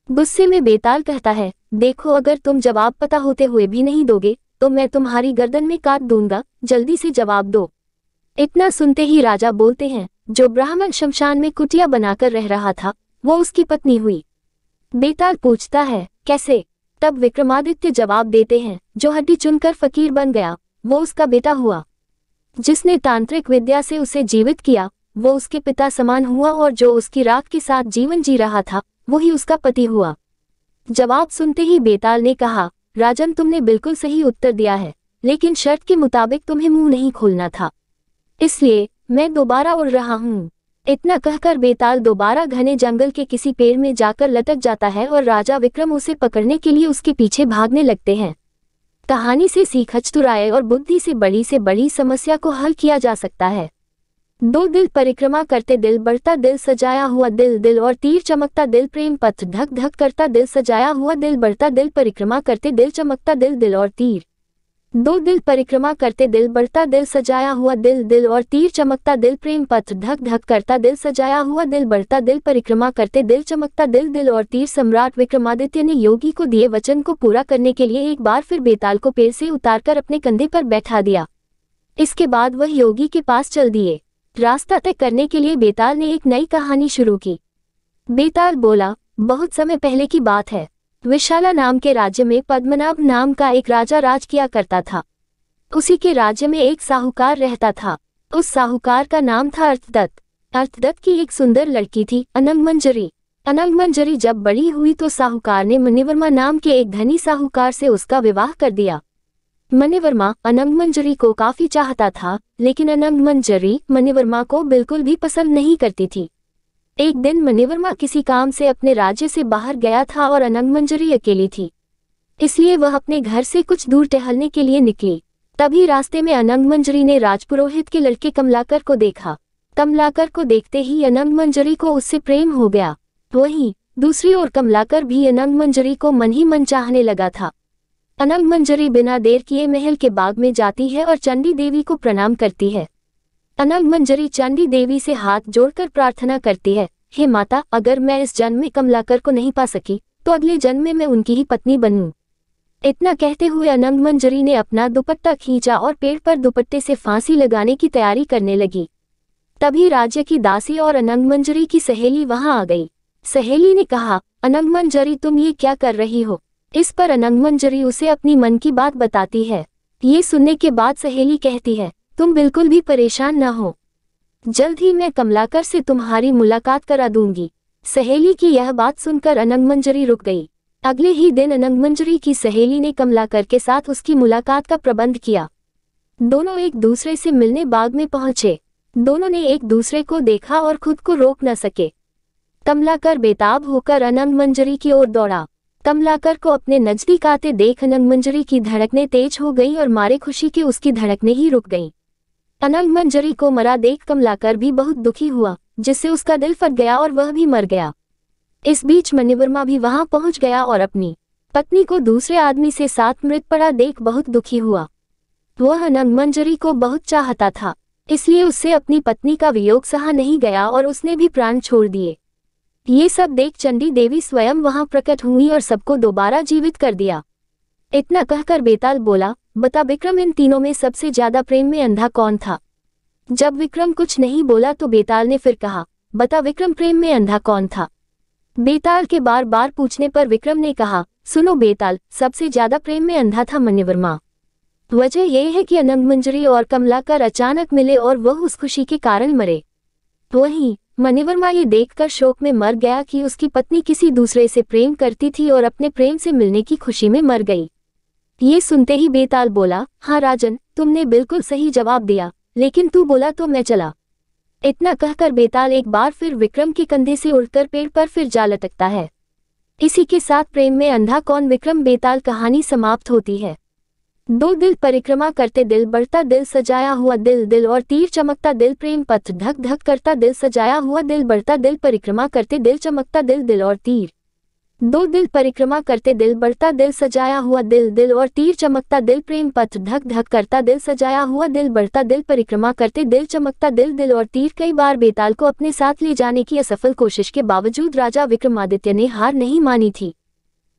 गुस्से में बेताल कहता है, देखो अगर तुम जवाब पता होते हुए भी नहीं दोगे तो मैं तुम्हारी गर्दन में काट दूंगा, जल्दी से जवाब दो। इतना सुनते ही राजा बोलते हैं, जो ब्राह्मण शमशान में कुटिया बनाकर रह रहा था वो उसकी पत्नी हुई। बेताल पूछता है, कैसे? तब विक्रमादित्य जवाब देते हैं, जो हड्डी चुनकर फकीर बन गया वो उसका बेटा हुआ। जिसने तांत्रिक विद्या से उसे जीवित किया वो उसके पिता समान हुआ और जो उसकी राख के साथ जीवन जी रहा था वही उसका पति हुआ। जवाब सुनते ही बेताल ने कहा, राजन तुमने बिल्कुल सही उत्तर दिया है, लेकिन शर्त के मुताबिक तुम्हें मुंह नहीं खोलना था, इसलिए मैं दोबारा उड़ रहा हूँ। इतना कहकर बेताल दोबारा घने जंगल के किसी पेड़ में जाकर लटक जाता है और राजा विक्रम उसे पकड़ने के लिए उसके पीछे भागने लगते हैं। कहानी से सीख चतुराई और बुद्धि से बड़ी समस्या को हल किया जा सकता है। दो दिल परिक्रमा करते दिल बढ़ता दिल सजाया हुआ दिल दिल और तीर चमकता दिल प्रेम पथ धक धक करता दिल सजाया हुआ दिल बढ़ता दिल परिक्रमा करते दिल चमकता दिल दिल और तीर। दो दिल परिक्रमा करते दिल बढ़ता दिल सजाया हुआ दिल दिल और तीर चमकता दिल प्रेम पथ धक धक करता दिल सजाया हुआ दिल बढ़ता दिल परिक्रमा करते दिल चमकता दिल दिल और तीर। सम्राट विक्रमादित्य ने योगी को दिए वचन को पूरा करने के लिए एक बार फिर बेताल को पेड़ से उतारकर अपने कंधे पर बैठा दिया। इसके बाद वह योगी के पास चल दिए। रास्ता तय करने के लिए बेताल ने एक नई कहानी शुरू की। बेताल बोला, बहुत समय पहले की बात है। विशाला नाम के राज्य में पद्मनाभ नाम का एक राजा राज किया करता था। उसी के राज्य में एक साहूकार रहता था। उस साहूकार का नाम था अर्थदत्त। अर्थदत्त की एक सुंदर लड़की थी, अनंगमंजरी। अनंगमंजरी जब बड़ी हुई तो साहूकार ने मणिवर्मा नाम के एक धनी साहूकार से उसका विवाह कर दिया। मणिवर्मा अनंगमंजरी को काफी चाहता था, लेकिन अनंगमंजरी मणिवर्मा को बिल्कुल भी पसंद नहीं करती थी। एक दिन मणिवर्मा किसी काम से अपने राज्य से बाहर गया था और अनंगमंजरी अकेली थी, इसलिए वह अपने घर से कुछ दूर टहलने के लिए निकली। तभी रास्ते में अनंगमंजरी ने राजपुरोहित के लड़के कमलाकर को देखा। कमलाकर को देखते ही अनंगमंजरी को उससे प्रेम हो गया। वहीं दूसरी ओर कमलाकर भी अनंगमंजरी को मन ही मन चाहने लगा था। अनंगमंजरी बिना देर किए महल के बाग में जाती है और चंडी देवी को प्रणाम करती है। अनंगमंजरी चंडी देवी से हाथ जोड़कर प्रार्थना करती है, हे माता, अगर मैं इस जन्म में कमलाकर को नहीं पा सकी तो अगले जन्म में मैं उनकी ही पत्नी बनूं। इतना कहते हुए अनंगमंजरी ने अपना दुपट्टा खींचा और पेड़ पर दुपट्टे से फांसी लगाने की तैयारी करने लगी। तभी राज्य की दासी और अनंगमंजरी की सहेली वहां आ गई। सहेली ने कहा, अनंगमंजरी, तुम ये क्या कर रही हो? इस पर अनंगमंजरी उसे अपनी मन की बात बताती है। ये सुनने के बाद सहेली कहती है, तुम बिल्कुल भी परेशान न हो, जल्द ही मैं कमलाकर से तुम्हारी मुलाकात करा दूंगी। सहेली की यह बात सुनकर अनंगमंजरी रुक गई। अगले ही दिन अनंगमंजरी की सहेली ने कमलाकर के साथ उसकी मुलाकात का प्रबंध किया। दोनों एक दूसरे से मिलने बाग में पहुंचे। दोनों ने एक दूसरे को देखा और खुद को रोक न सके। कमलाकर बेताब होकर अनंगमंजरी की ओर दौड़ा। कमलाकर को अपने नजदीक आते देख अनंगमंजरी की धड़कनें तेज हो गईं और मारे खुशी के उसकी धड़कनें ही रुक गईं। अनंगमंजरी को मरा देख कमलाकर भी बहुत दुखी हुआ, जिससे उसका दिल फट गया और वह भी मर गया। इस बीच मणिवर्मा भी वहां पहुंच गया और अपनी पत्नी को दूसरे आदमी से साथ मृत पड़ा देख बहुत दुखी हुआ। वह अनंगमंजरी को बहुत चाहता था, इसलिए उससे अपनी पत्नी का वियोग सहा नहीं गया और उसने भी प्राण छोड़ दिए। ये सब देख चंडी देवी स्वयं वहां प्रकट हुई और सबको दोबारा जीवित कर दिया। इतना कहकर बेताल बोला, बता विक्रम, इन तीनों में सबसे ज्यादा प्रेम में अंधा कौन था? जब विक्रम कुछ नहीं बोला तो बेताल ने फिर कहा, बता विक्रम, प्रेम में अंधा कौन था? बेताल के बार बार पूछने पर विक्रम ने कहा, सुनो बेताल, सबसे ज्यादा प्रेम में अंधा था मणिवर्मा। वजह यह है कि अनंगमंजरी और कमलाकर अचानक मिले और वह उस खुशी के कारण मरे। वहीं मणिवर्मा ये देखकर शोक में मर गया कि उसकी पत्नी किसी दूसरे से प्रेम करती थी और अपने प्रेम से मिलने की खुशी में मर गई। ये सुनते ही बेताल बोला, हाँ राजन, तुमने बिल्कुल सही जवाब दिया, लेकिन तू बोला तो मैं चला। इतना कहकर बेताल एक बार फिर विक्रम के कंधे से उड़कर पेड़ पर फिर जा लटकता है। इसी के साथ प्रेम में अंधा कौन विक्रम बेताल कहानी समाप्त होती है। दो दिल परिक्रमा करते दिल बढ़ता दिल सजाया हुआ दिल दिल और तीर चमकता दिल प्रेम पथ धक धक करता दिल सजाया हुआ दिल बढ़ता दिल परिक्रमा करते दिल चमकता दिल दिल और तीर। दो दिल परिक्रमा करते दिल बढ़ता दिल सजाया हुआ दिल दिल और तीर चमकता दिल प्रेम पथ धक धक करता दिल सजाया हुआ दिल बढ़ता दिल परिक्रमा करते दिल चमकता दिल दिल और तीर। कई बार बेताल को अपने साथ ले जाने की असफल कोशिश के बावजूद राजा विक्रमादित्य ने हार नहीं मानी थी,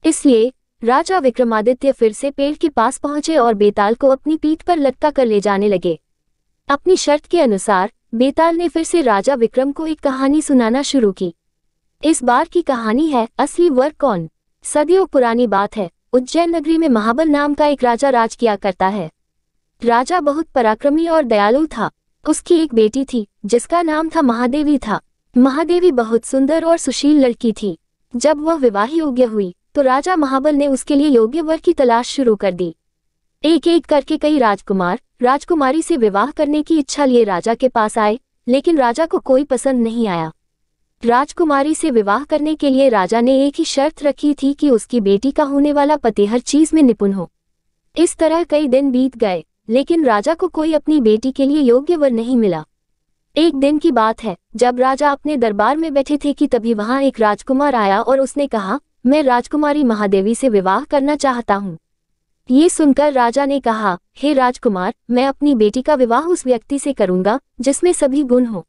इसलिए राजा विक्रमादित्य फिर से पेड़ के पास पहुंचे और बेताल को अपनी पीठ पर लटका कर ले जाने लगे। अपनी शर्त के अनुसार बेताल ने फिर से राजा विक्रम को एक कहानी सुनाना शुरू की। इस बार की कहानी है असली वर कौन। सदियों पुरानी बात है, उज्जैन नगरी में महाबल नाम का एक राजा राज किया करता है। राजा बहुत पराक्रमी और दयालु था। उसकी एक बेटी थी जिसका नाम था महादेवी था। महादेवी बहुत सुंदर और सुशील लड़की थी। जब वह विवाह योग्य हुई तो राजा महाबल ने उसके लिए योग्य वर की तलाश शुरू कर दी। एक एक करके कई राजकुमार राजकुमारी से विवाह करने की इच्छा लिए राजा के पास आए, लेकिन राजा को कोई पसंद नहीं आया। राजकुमारी से विवाह करने के लिए राजा ने एक ही शर्त रखी थी कि उसकी बेटी का होने वाला पति हर चीज में निपुण हो। इस तरह कई दिन बीत गए, लेकिन राजा को कोई अपनी बेटी के लिए योग्य वर नहीं मिला। एक दिन की बात है, जब राजा अपने दरबार में बैठे थे कि तभी वहां एक राजकुमार आया और उसने कहा, मैं राजकुमारी महादेवी से विवाह करना चाहता हूँ। ये सुनकर राजा ने कहा, हे राजकुमार, मैं अपनी बेटी का विवाह उस व्यक्ति से करूंगा जिसमें सभी गुण हो।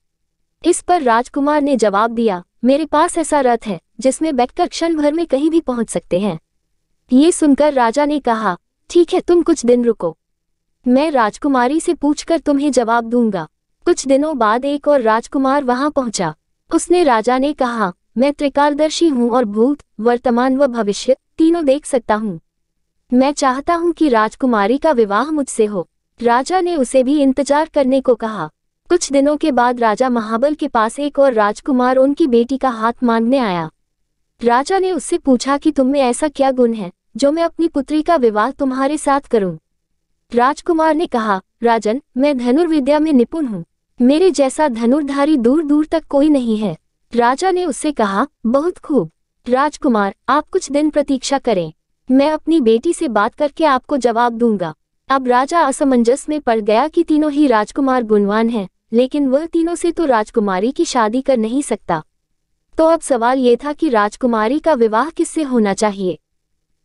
इस पर राजकुमार ने जवाब दिया, मेरे पास ऐसा रथ है जिसमें बैठकर क्षण भर में कहीं भी पहुंच सकते हैं। ये सुनकर राजा ने कहा, ठीक है, तुम कुछ दिन रुको, मैं राजकुमारी से पूछकर तुम्हें जवाब दूंगा। कुछ दिनों बाद एक और राजकुमार वहां पहुंचा। उसने राजा ने कहा, मैं त्रिकालदर्शी हूं और भूत, वर्तमान व भविष्य तीनों देख सकता हूं। मैं चाहता हूं कि राजकुमारी का विवाह मुझसे हो। राजा ने उसे भी इंतजार करने को कहा। कुछ दिनों के बाद राजा महाबल के पास एक और राजकुमार उनकी बेटी का हाथ मांगने आया। राजा ने उससे पूछा कि तुम में ऐसा क्या गुण है जो मैं अपनी पुत्री का विवाह तुम्हारे साथ करूं। राजकुमार ने कहा, राजन, मैं धनुर्विद्या में निपुण हूँ, मेरे जैसा धनुर्धारी दूर दूर तक कोई नहीं है। राजा ने उससे कहा, बहुत खूब राजकुमार, आप कुछ दिन प्रतीक्षा करें, मैं अपनी बेटी से बात करके आपको जवाब दूंगा। अब राजा असमंजस में पड़ गया कि तीनों ही राजकुमार गुणवान हैं, लेकिन वह तीनों से तो राजकुमारी की शादी कर नहीं सकता। तो अब सवाल ये था कि राजकुमारी का विवाह किससे होना चाहिए।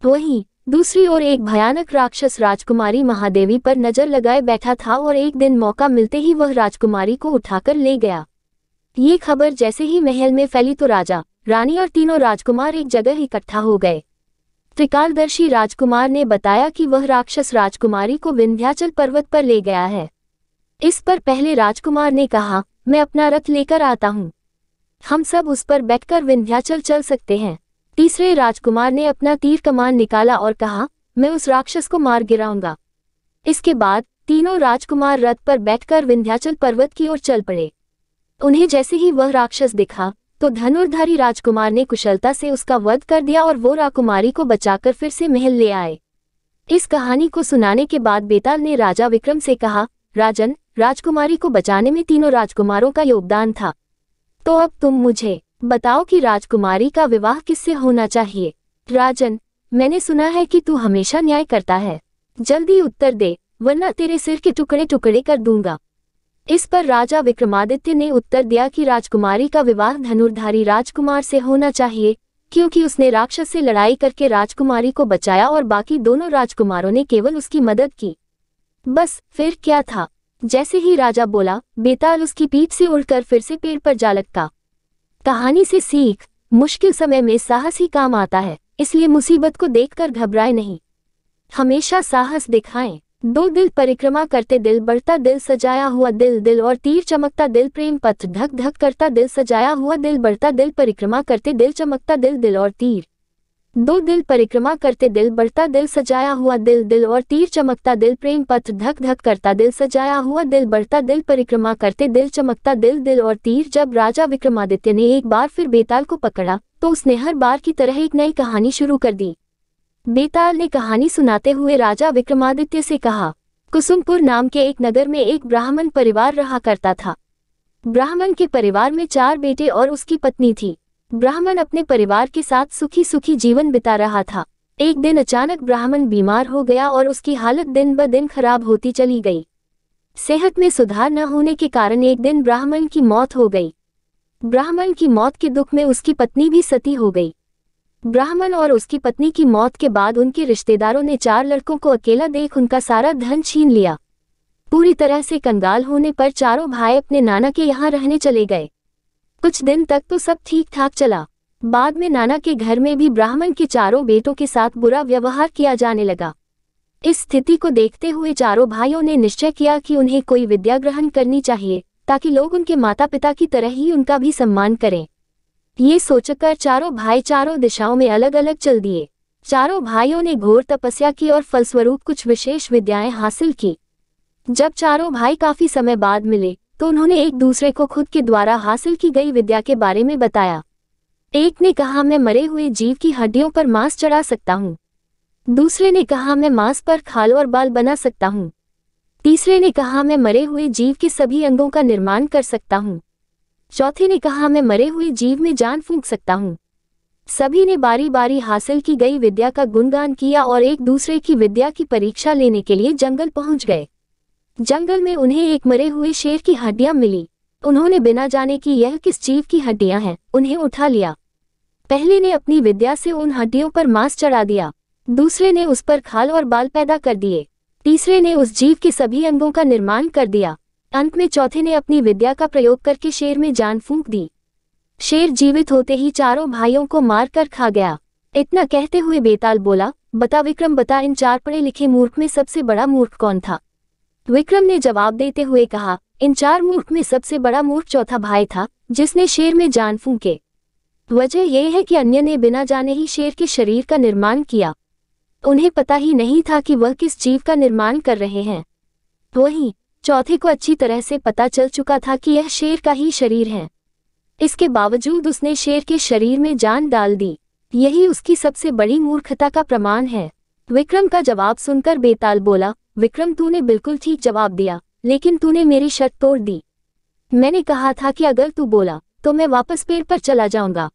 वहीं दूसरी ओर एक भयानक राक्षस राजकुमारी महादेवी पर नजर लगाए बैठा था और एक दिन मौका मिलते ही वह राजकुमारी को उठाकर ले गया। ये खबर जैसे ही महल में फैली तो राजा, रानी और तीनों राजकुमार एक जगह इकट्ठा हो गए। त्रिकालदर्शी राजकुमार ने बताया कि वह राक्षस राजकुमारी को विंध्याचल पर्वत पर ले गया है। इस पर पहले राजकुमार ने कहा, मैं अपना रथ लेकर आता हूँ, हम सब उस पर बैठकर विंध्याचल चल सकते हैं। तीसरे राजकुमार ने अपना तीर कमान निकाला और कहा, मैं उस राक्षस को मार गिराऊंगा। इसके बाद तीनों राजकुमार रथ पर बैठकर विंध्याचल पर्वत की ओर चल पड़े। उन्हें जैसे ही वह राक्षस दिखा तो धनुर्धारी राजकुमार ने कुशलता से उसका वध कर दिया और वो राजकुमारी को बचाकर फिर से महल ले आए। इस कहानी को सुनाने के बाद बेताल ने राजा विक्रम से कहा, राजन, राजकुमारी को बचाने में तीनों राजकुमारों का योगदान था। तो अब तुम मुझे बताओ कि राजकुमारी का विवाह किससे होना चाहिए। राजन, मैंने सुना है कि तू हमेशा न्याय करता है, जल्दी उत्तर दे, वरना तेरे सिर के टुकड़े टुकड़े कर दूंगा। इस पर राजा विक्रमादित्य ने उत्तर दिया कि राजकुमारी का विवाह धनुर्धारी राजकुमार से होना चाहिए, क्योंकि उसने राक्षस से लड़ाई करके राजकुमारी को बचाया और बाकी दोनों राजकुमारों ने केवल उसकी मदद की। बस फिर क्या था, जैसे ही राजा बोला, बेताल उसकी पीठ से उड़कर फिर से पेड़ पर जा लटका। कहानी से सीख, मुश्किल समय में साहस ही काम आता है, इसलिए मुसीबत को देखकर घबराए नहीं, हमेशा साहस दिखाएं। दो दिल परिक्रमा करते दिल बढ़ता दिल सजाया हुआ दिल दिल और तीर चमकता दिल प्रेम पत्र धक धक करता दिल सजाया हुआ दिल बढ़ता दिल परिक्रमा करते दिल चमकता दिल दिल और तीर। दो दिल परिक्रमा करते दिल बढ़ता दिल सजाया हुआ दिल दिल और तीर चमकता दिल प्रेम पत्र धक धक करता दिल सजाया हुआ दिल बढ़ता दिल परिक्रमा करते दिल चमकता दिल दिल और तीर। जब राजा विक्रमादित्य ने एक बार फिर बेताल को पकड़ा तो उसने हर बार की तरह एक नई कहानी शुरू कर दी। बेताल ने कहानी सुनाते हुए राजा विक्रमादित्य से कहा, कुसुमपुर नाम के एक नगर में एक ब्राह्मण परिवार रहा करता था। ब्राह्मण के परिवार में 4 बेटे और उसकी पत्नी थी। ब्राह्मण अपने परिवार के साथ सुखी सुखी जीवन बिता रहा था। एक दिन अचानक ब्राह्मण बीमार हो गया और उसकी हालत दिन ब दिन खराब होती चली गई। सेहत में सुधार न होने के कारण एक दिन ब्राह्मण की मौत हो गई। ब्राह्मण की मौत के दुख में उसकी पत्नी भी सती हो गई। ब्राह्मण और उसकी पत्नी की मौत के बाद उनके रिश्तेदारों ने 4 लड़कों को अकेला देख उनका सारा धन छीन लिया। पूरी तरह से कंगाल होने पर चारों भाई अपने नाना के यहाँ रहने चले गए। कुछ दिन तक तो सब ठीक ठाक चला। बाद में नाना के घर में भी ब्राह्मण के 4 बेटों के साथ बुरा व्यवहार किया जाने लगा। इस स्थिति को देखते हुए चारों भाइयों ने निश्चय किया कि उन्हें कोई विद्या ग्रहण करनी चाहिए, ताकि लोग उनके माता पिता की तरह ही उनका भी सम्मान करें। ये सोचकर चारों भाई चारों दिशाओं में अलग अलग चल दिए। चारों भाइयों ने घोर तपस्या की और फलस्वरूप कुछ विशेष विद्याएं हासिल की। जब चारों भाई काफी समय बाद मिले तो उन्होंने एक दूसरे को खुद के द्वारा हासिल की गई विद्या के बारे में बताया। एक ने कहा, मैं मरे हुए जीव की हड्डियों पर मांस चढ़ा सकता हूँ। दूसरे ने कहा, मैं मांस पर खाल और बाल बना सकता हूँ। तीसरे ने कहा, मैं मरे हुए जीव के सभी अंगों का निर्माण कर सकता हूँ। चौथे ने कहा, मैं मरे हुए जीव में जान फूंक सकता हूँ। सभी ने बारी बारी हासिल की गई विद्या का गुणगान किया और एक दूसरे की विद्या की परीक्षा लेने के लिए जंगल पहुंच गए। जंगल में उन्हें एक मरे हुए शेर की हड्डियां मिली। उन्होंने बिना जाने कि यह किस जीव की हड्डियां हैं, उन्हें उठा लिया। पहले ने अपनी विद्या से उन हड्डियों पर मांस चढ़ा दिया, दूसरे ने उस पर खाल और बाल पैदा कर दिए, तीसरे ने उस जीव के सभी अंगों का निर्माण कर दिया, अंत में चौथे ने अपनी विद्या का प्रयोग करके शेर में जान फूंक दी। शेर जीवित होते ही चारों भाइयों को मार कर खा गया। इतना कहते हुए बेताल बोला, बता विक्रम बता, इन 4 पढ़े लिखे मूर्ख में सबसे बड़ा मूर्ख कौन था? विक्रम ने जवाब देते हुए कहा, इन 4 मूर्ख में सबसे बड़ा मूर्ख चौथा भाई था, जिसने शेर में जान फूंके। वजह यह है कि अन्य ने बिना जाने ही शेर के शरीर का निर्माण किया। उन्हें पता ही नहीं था कि वह किस जीव का निर्माण कर रहे हैं। वहीं चौथे को अच्छी तरह से पता चल चुका था कि यह शेर का ही शरीर है। इसके बावजूद उसने शेर के शरीर में जान डाल दी। यही उसकी सबसे बड़ी मूर्खता का प्रमाण है। विक्रम का जवाब सुनकर बेताल बोला, विक्रम तूने बिल्कुल ठीक जवाब दिया, लेकिन तूने मेरी शर्त तोड़ दी। मैंने कहा था कि अगर तू बोला तो मैं वापस पेड़ पर चला जाऊंगा,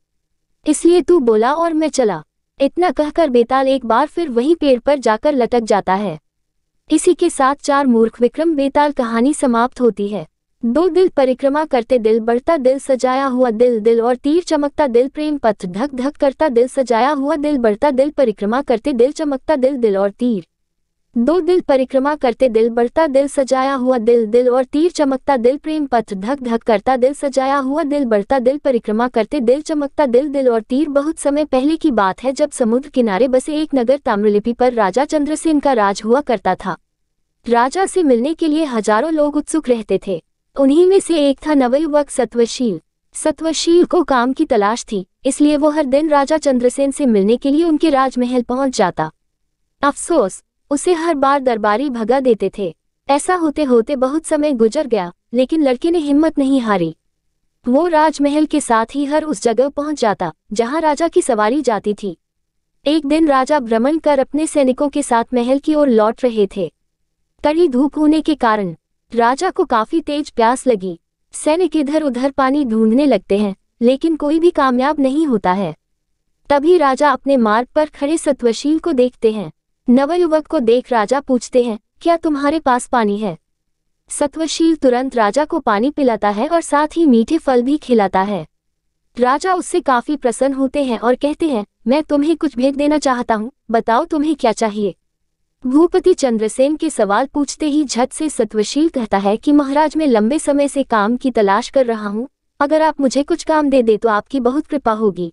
इसलिए तू बोला और मैं चला। इतना कहकर बेताल एक बार फिर वही पेड़ पर जाकर लटक जाता है। इसी के साथ 4 मूर्ख विक्रम बेताल कहानी समाप्त होती है। 2 दिल परिक्रमा करते दिल बढ़ता दिल सजाया हुआ दिल दिल और तीर चमकता दिल प्रेम पथ धक धक करता दिल सजाया हुआ दिल बढ़ता दिल परिक्रमा करते दिल चमकता दिल दिल और तीर। 2 दिल परिक्रमा करते दिल बढ़ता दिल सजाया हुआ दिल दिल और तीर चमकता दिल प्रेम पथ धक धक करता दिल सजाया हुआ दिल बढ़ता दिल परिक्रमा करते दिल चमकता दिल दिल और तीर। बहुत समय पहले की बात है, जब समुद्र किनारे बसे एक नगर ताम्रलिपि पर राजा चंद्रसेन का राज हुआ करता था। राजा से मिलने के लिए हजारों लोग उत्सुक रहते थे। उन्हीं में से एक था नवयुवक सत्वशील। सत्वशील को काम की तलाश थी, इसलिए वो हर दिन राजा चंद्रसेन से मिलने के लिए उनके राजमहल पहुंच जाता। अफसोस, उसे हर बार दरबारी भगा देते थे। ऐसा होते होते बहुत समय गुजर गया, लेकिन लड़के ने हिम्मत नहीं हारी। वो राजमहल के साथ ही हर उस जगह पहुंच जाता जहां राजा की सवारी जाती थी। एक दिन राजा भ्रमण कर अपने सैनिकों के साथ महल की ओर लौट रहे थे। कड़ी धूप होने के कारण राजा को काफी तेज प्यास लगी। सैनिक इधर उधर पानी ढूंढने लगते हैं, लेकिन कोई भी कामयाब नहीं होता है। तभी राजा अपने मार्ग पर खड़े सत्वशील को देखते हैं। नवयुवक को देख राजा पूछते हैं, क्या तुम्हारे पास पानी है? सत्वशील तुरंत राजा को पानी पिलाता है और साथ ही मीठे फल भी खिलाता है। राजा उससे काफी प्रसन्न होते हैं और कहते हैं, मैं तुम्हें कुछ भेंट देना चाहता हूँ, बताओ तुम्हें क्या चाहिए? भूपति चंद्रसेन के सवाल पूछते ही झट से सत्वशील कहता है कि महाराज, मैं लंबे समय से काम की तलाश कर रहा हूँ, अगर आप मुझे कुछ काम दे दे तो आपकी बहुत कृपा होगी।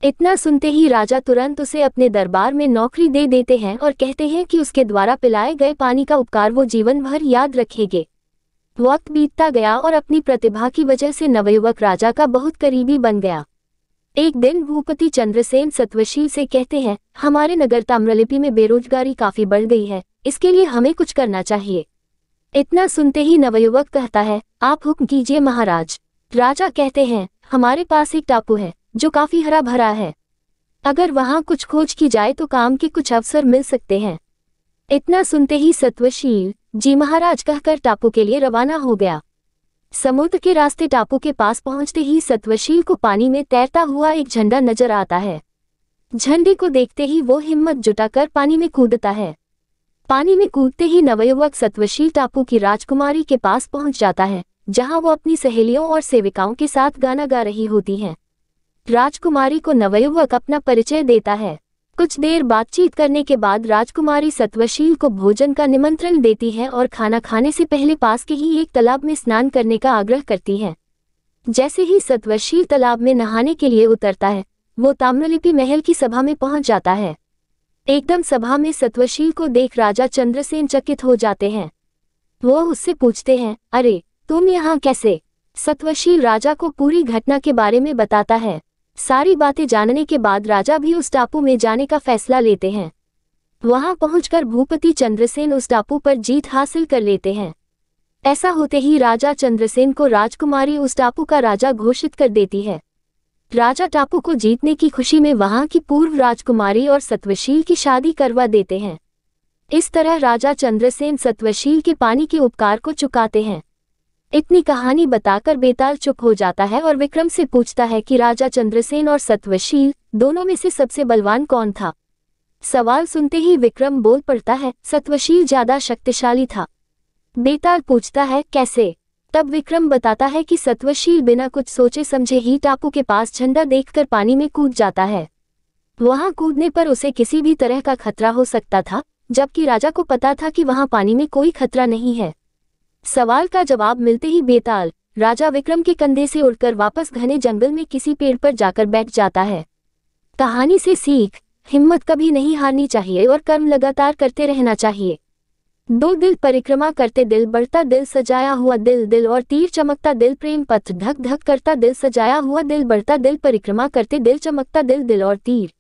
इतना सुनते ही राजा तुरंत उसे अपने दरबार में नौकरी दे देते हैं और कहते हैं कि उसके द्वारा पिलाए गए पानी का उपकार वो जीवन भर याद रखेंगे। वक्त बीतता गया और अपनी प्रतिभा की वजह से नवयुवक राजा का बहुत करीबी बन गया। एक दिन भूपति चंद्रसेन सत्वशील से कहते हैं, हमारे नगर ताम्रलिपि में बेरोजगारी काफी बढ़ गई है, इसके लिए हमें कुछ करना चाहिए। इतना सुनते ही नवयुवक कहता है, आप हुक्म कीजिए महाराज। राजा कहते हैं, हमारे पास एक टापू है जो काफी हरा भरा है, अगर वहां कुछ खोज की जाए तो काम के कुछ अवसर मिल सकते हैं। इतना सुनते ही सत्वशील जी महाराज कहकर टापू के लिए रवाना हो गया। समुद्र के रास्ते टापू के पास पहुंचते ही सत्वशील को पानी में तैरता हुआ एक झंडा नजर आता है। झंडे को देखते ही वो हिम्मत जुटाकर पानी में कूदता है। पानी में कूदते ही नवयुवक सत्वशील टापू की राजकुमारी के पास पहुंच जाता है, जहां वो अपनी सहेलियों और सेविकाओं के साथ गाना गा रही होती हैं। राजकुमारी को नवयुवक अपना परिचय देता है। कुछ देर बातचीत करने के बाद राजकुमारी सत्वशील को भोजन का निमंत्रण देती है और खाना खाने से पहले पास के ही एक तालाब में स्नान करने का आग्रह करती है। जैसे ही सत्वशील तालाब में नहाने के लिए उतरता है, वो ताम्रलिपि महल की सभा में पहुंच जाता है। एकदम सभा में सत्वशील को देख राजा चंद्रसेन चकित हो जाते हैं। वो उससे पूछते हैं, अरे तुम यहाँ कैसे? सत्वशील राजा को पूरी घटना के बारे में बताता है। सारी बातें जानने के बाद राजा भी उस टापू में जाने का फैसला लेते हैं। वहां पहुंचकर भूपति चंद्रसेन उस टापू पर जीत हासिल कर लेते हैं। ऐसा होते ही राजा चंद्रसेन को राजकुमारी उस टापू का राजा घोषित कर देती है। राजा टापू को जीतने की खुशी में वहां की पूर्व राजकुमारी और सत्वशील की शादी करवा देते हैं। इस तरह राजा चंद्रसेन सत्वशील के पानी के उपकार को चुकाते हैं। इतनी कहानी बताकर बेताल चुप हो जाता है और विक्रम से पूछता है कि राजा चंद्रसेन और सत्वशील दोनों में से सबसे बलवान कौन था? सवाल सुनते ही विक्रम बोल पड़ता है, सत्वशील ज्यादा शक्तिशाली था। बेताल पूछता है, कैसे? तब विक्रम बताता है कि सत्वशील बिना कुछ सोचे समझे ही टापू के पास झंडा देखकर पानी में कूद जाता है। वहां कूदने पर उसे किसी भी तरह का खतरा हो सकता था, जबकि राजा को पता था कि वहां पानी में कोई खतरा नहीं है। सवाल का जवाब मिलते ही बेताल राजा विक्रम के कंधे से उड़कर वापस घने जंगल में किसी पेड़ पर जाकर बैठ जाता है। कहानी से सीख, हिम्मत कभी नहीं हारनी चाहिए और कर्म लगातार करते रहना चाहिए। दो दिल परिक्रमा करते दिल बढ़ता दिल सजाया हुआ दिल दिल और तीर चमकता दिल प्रेम पत्र धक धक करता दिल सजाया हुआ दिल बढ़ता दिल परिक्रमा करते दिल चमकता दिल दिल और तीर।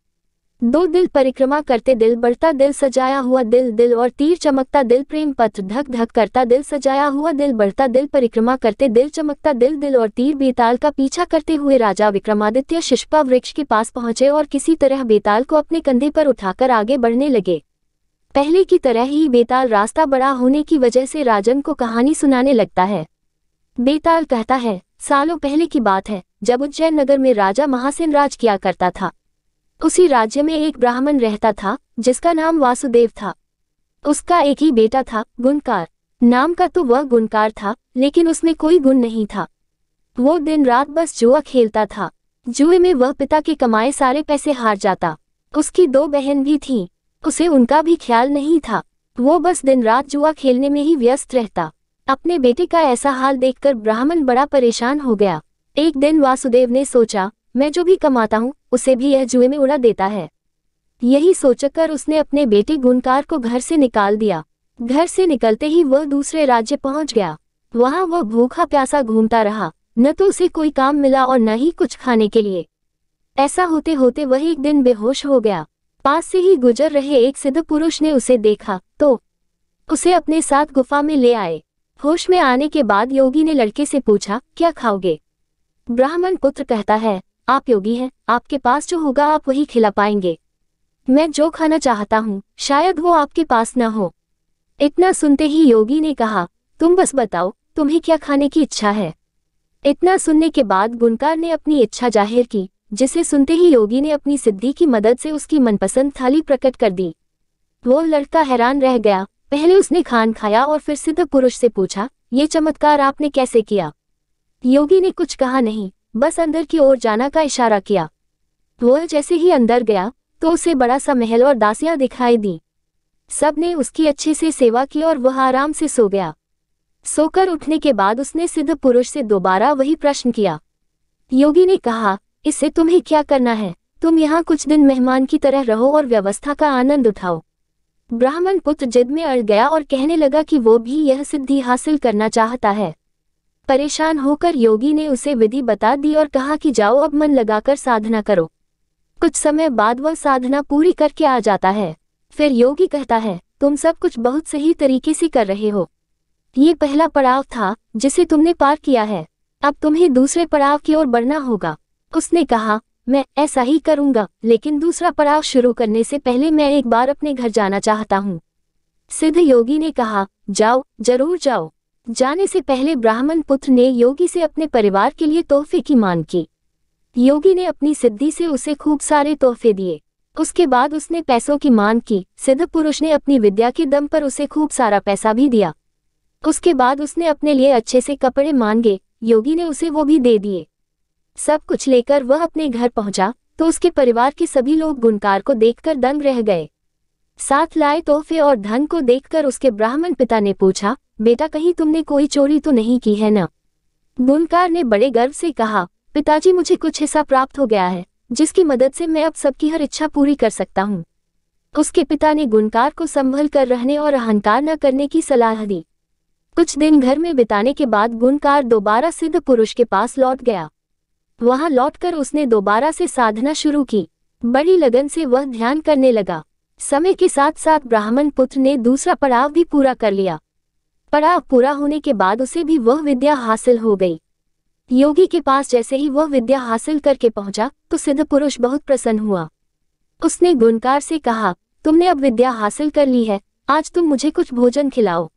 दो दिल परिक्रमा करते दिल बढ़ता दिल सजाया हुआ दिल दिल और तीर चमकता दिल प्रेम पत्र धक धक करता दिल सजाया हुआ दिल बढ़ता दिल परिक्रमा करते दिल चमकता दिल दिल और तीर। बेताल का पीछा करते हुए राजा विक्रमादित्य शिशुपा वृक्ष के पास पहुंचे और किसी तरह बेताल को अपने कंधे पर उठाकर आगे बढ़ने लगे। पहले की तरह ही बेताल रास्ता बड़ा होने की वजह से राजन को कहानी सुनाने लगता है। बेताल कहता है, सालों पहले की बात है, जब उज्जैन नगर में राजा महासेन राज किया करता था। उसी राज्य में एक ब्राह्मण रहता था जिसका नाम वासुदेव था। उसका एक ही बेटा था, गुणकार। नाम का तो वह गुणकार था, लेकिन उसमें कोई गुण नहीं था। वो दिन रात बस जुआ खेलता था। जुए में वह पिता के कमाए सारे पैसे हार जाता। उसकी दो बहन भी थीं, उसे उनका भी ख्याल नहीं था। वो बस दिन रात जुआ खेलने में ही व्यस्त रहता। अपने बेटे का ऐसा हाल देखकर ब्राह्मण बड़ा परेशान हो गया। एक दिन वासुदेव ने सोचा, मैं जो भी कमाता हूँ उसे भी यह जुए में उड़ा देता है। यही सोचकर उसने अपने बेटे गुणकार को घर से निकाल दिया। घर से निकलते ही वह दूसरे राज्य पहुंच गया। वहां वह भूखा प्यासा घूमता रहा, न तो उसे कोई काम मिला और न ही कुछ खाने के लिए। ऐसा होते होते वह एक दिन बेहोश हो गया। पास से ही गुजर रहे एक सिद्ध पुरुष ने उसे देखा तो उसे अपने साथ गुफा में ले आए। होश में आने के बाद योगी ने लड़के से पूछा, क्या खाओगे? ब्राह्मण पुत्र कहता है, आप योगी हैं, आपके पास जो होगा आप वही खिला पाएंगे। मैं जो खाना चाहता हूँ शायद वो आपके पास न हो। इतना सुनते ही योगी ने कहा, तुम बस बताओ तुम्हें क्या खाने की इच्छा है। इतना सुनने के बाद गुणकार ने अपनी इच्छा जाहिर की, जिसे सुनते ही योगी ने अपनी सिद्धि की मदद से उसकी मनपसंद थाली प्रकट कर दी। वो लड़का हैरान रह गया। पहले उसने खान खाया और फिर सिद्ध पुरुष से पूछा, ये चमत्कार आपने कैसे किया? योगी ने कुछ कहा नहीं, बस अंदर की ओर जाना का इशारा किया। वह जैसे ही अंदर गया तो उसे बड़ा सा महल और दासियां दिखाई दी। सब ने उसकी अच्छे से सेवा की और वह आराम से सो गया। सोकर उठने के बाद उसने सिद्ध पुरुष से दोबारा वही प्रश्न किया। योगी ने कहा, इससे तुम्हें क्या करना है? तुम यहाँ कुछ दिन मेहमान की तरह रहो और व्यवस्था का आनंद उठाओ। ब्राह्मण पुत्र जिद में अड़ गया और कहने लगा कि वो भी यह सिद्धि हासिल करना चाहता है। परेशान होकर योगी ने उसे विधि बता दी और कहा कि जाओ अब मन लगाकर साधना करो। कुछ समय बाद वह साधना पूरी करके आ जाता है। फिर योगी कहता है, तुम सब कुछ बहुत सही तरीके से कर रहे हो। ये पहला पड़ाव था जिसे तुमने पार किया है, अब तुम्हें दूसरे पड़ाव की ओर बढ़ना होगा। उसने कहा, मैं ऐसा ही करूंगा, लेकिन दूसरा पड़ाव शुरू करने से पहले मैं एक बार अपने घर जाना चाहता हूँ। सिद्ध योगी ने कहा, जाओ, जरूर जाओ। जाने से पहले ब्राह्मण पुत्र ने योगी से अपने परिवार के लिए तोहफे की मांग की। योगी ने अपनी सिद्धि से उसे खूब सारे तोहफे दिए। उसके बाद उसने पैसों की मांग की। सिद्ध पुरुष ने अपनी विद्या के दम पर उसे खूब सारा पैसा भी दिया। उसके बाद उसने अपने लिए अच्छे से कपड़े मांगे। योगी ने उसे वो भी दे दिए। सब कुछ लेकर वह अपने घर पहुंचा तो उसके परिवार के सभी लोग गुणकार को देखकर दंग रह गए। साथ लाए तोहफे और धन को देखकर उसके ब्राह्मण पिता ने पूछा, बेटा कहीं तुमने कोई चोरी तो नहीं की है न? गुणकार ने बड़े गर्व से कहा, पिताजी मुझे कुछ हिस्सा प्राप्त हो गया है, जिसकी मदद से मैं अब सबकी हर इच्छा पूरी कर सकता हूँ। उसके पिता ने गुणकार को संभल कर रहने और अहंकार न करने की सलाह दी। कुछ दिन घर में बिताने के बाद गुणकार दोबारा सिद्ध पुरुष के पास लौट गया। वहां लौटकर उसने दोबारा से साधना शुरू की। बड़ी लगन से वह ध्यान करने लगा। समय के साथ साथ ब्राह्मण पुत्र ने दूसरा पड़ाव भी पूरा कर लिया। पड़ाव पूरा होने के बाद उसे भी वह विद्या हासिल हो गई। योगी के पास जैसे ही वह विद्या हासिल करके पहुंचा तो सिद्ध पुरुष बहुत प्रसन्न हुआ। उसने गुणकार से कहा, तुमने अब विद्या हासिल कर ली है, आज तुम मुझे कुछ भोजन खिलाओ,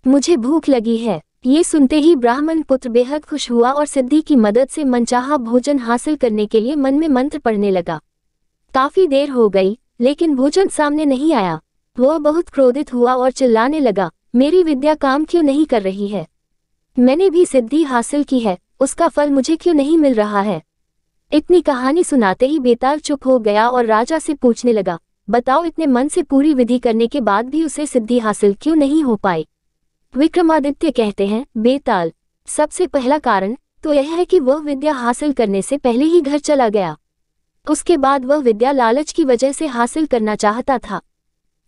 मुझे भूख लगी है। ये सुनते ही ब्राह्मण पुत्र बेहद खुश हुआ और सिद्धि की मदद से मनचाहा भोजन हासिल करने के लिए मन में मंत्र पढ़ने लगा। काफी देर हो गई लेकिन भोजन सामने नहीं आया। वह बहुत क्रोधित हुआ और चिल्लाने लगा, मेरी विद्या काम क्यों नहीं कर रही है? मैंने भी सिद्धि हासिल की है, उसका फल मुझे क्यों नहीं मिल रहा है। इतनी कहानी सुनाते ही बेताल चुप हो गया और राजा से पूछने लगा, बताओ इतने मन से पूरी विधि करने के बाद भी उसे सिद्धि हासिल क्यों नहीं हो पाई। विक्रमादित्य कहते हैं, बेताल, सबसे पहला कारण तो यह है कि वह विद्या हासिल करने से पहले ही घर चला गया। उसके बाद वह विद्या लालच की वजह से हासिल करना चाहता था।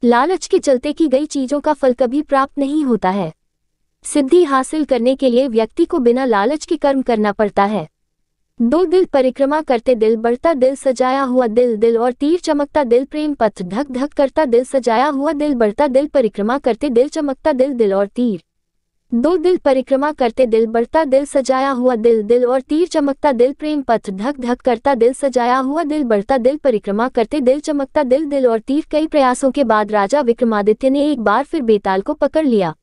लालच के चलते की गई चीजों का फल कभी प्राप्त नहीं होता है। सिद्धि हासिल करने के लिए व्यक्ति को बिना लालच के कर्म करना पड़ता है। दो दिल परिक्रमा करते दिल बढ़ता, दिल सजाया हुआ दिल, दिल और तीर चमकता दिल, प्रेम पथ धक धक करता दिल, सजाया हुआ दिल बढ़ता, दिल परिक्रमा करते दिल चमकता दिल, दिल और तीर। दो दिल परिक्रमा करते दिल बढ़ता, दिल सजाया हुआ दिल, दिल और तीर चमकता दिल, प्रेम पथ धक धक करता दिल, सजाया हुआ दिल बढ़ता, दिल परिक्रमा करते दिल चमकता दिल, दिल और तीर। कई प्रयासों के बाद राजा विक्रमादित्य ने एक बार फिर बेताल को पकड़ लिया।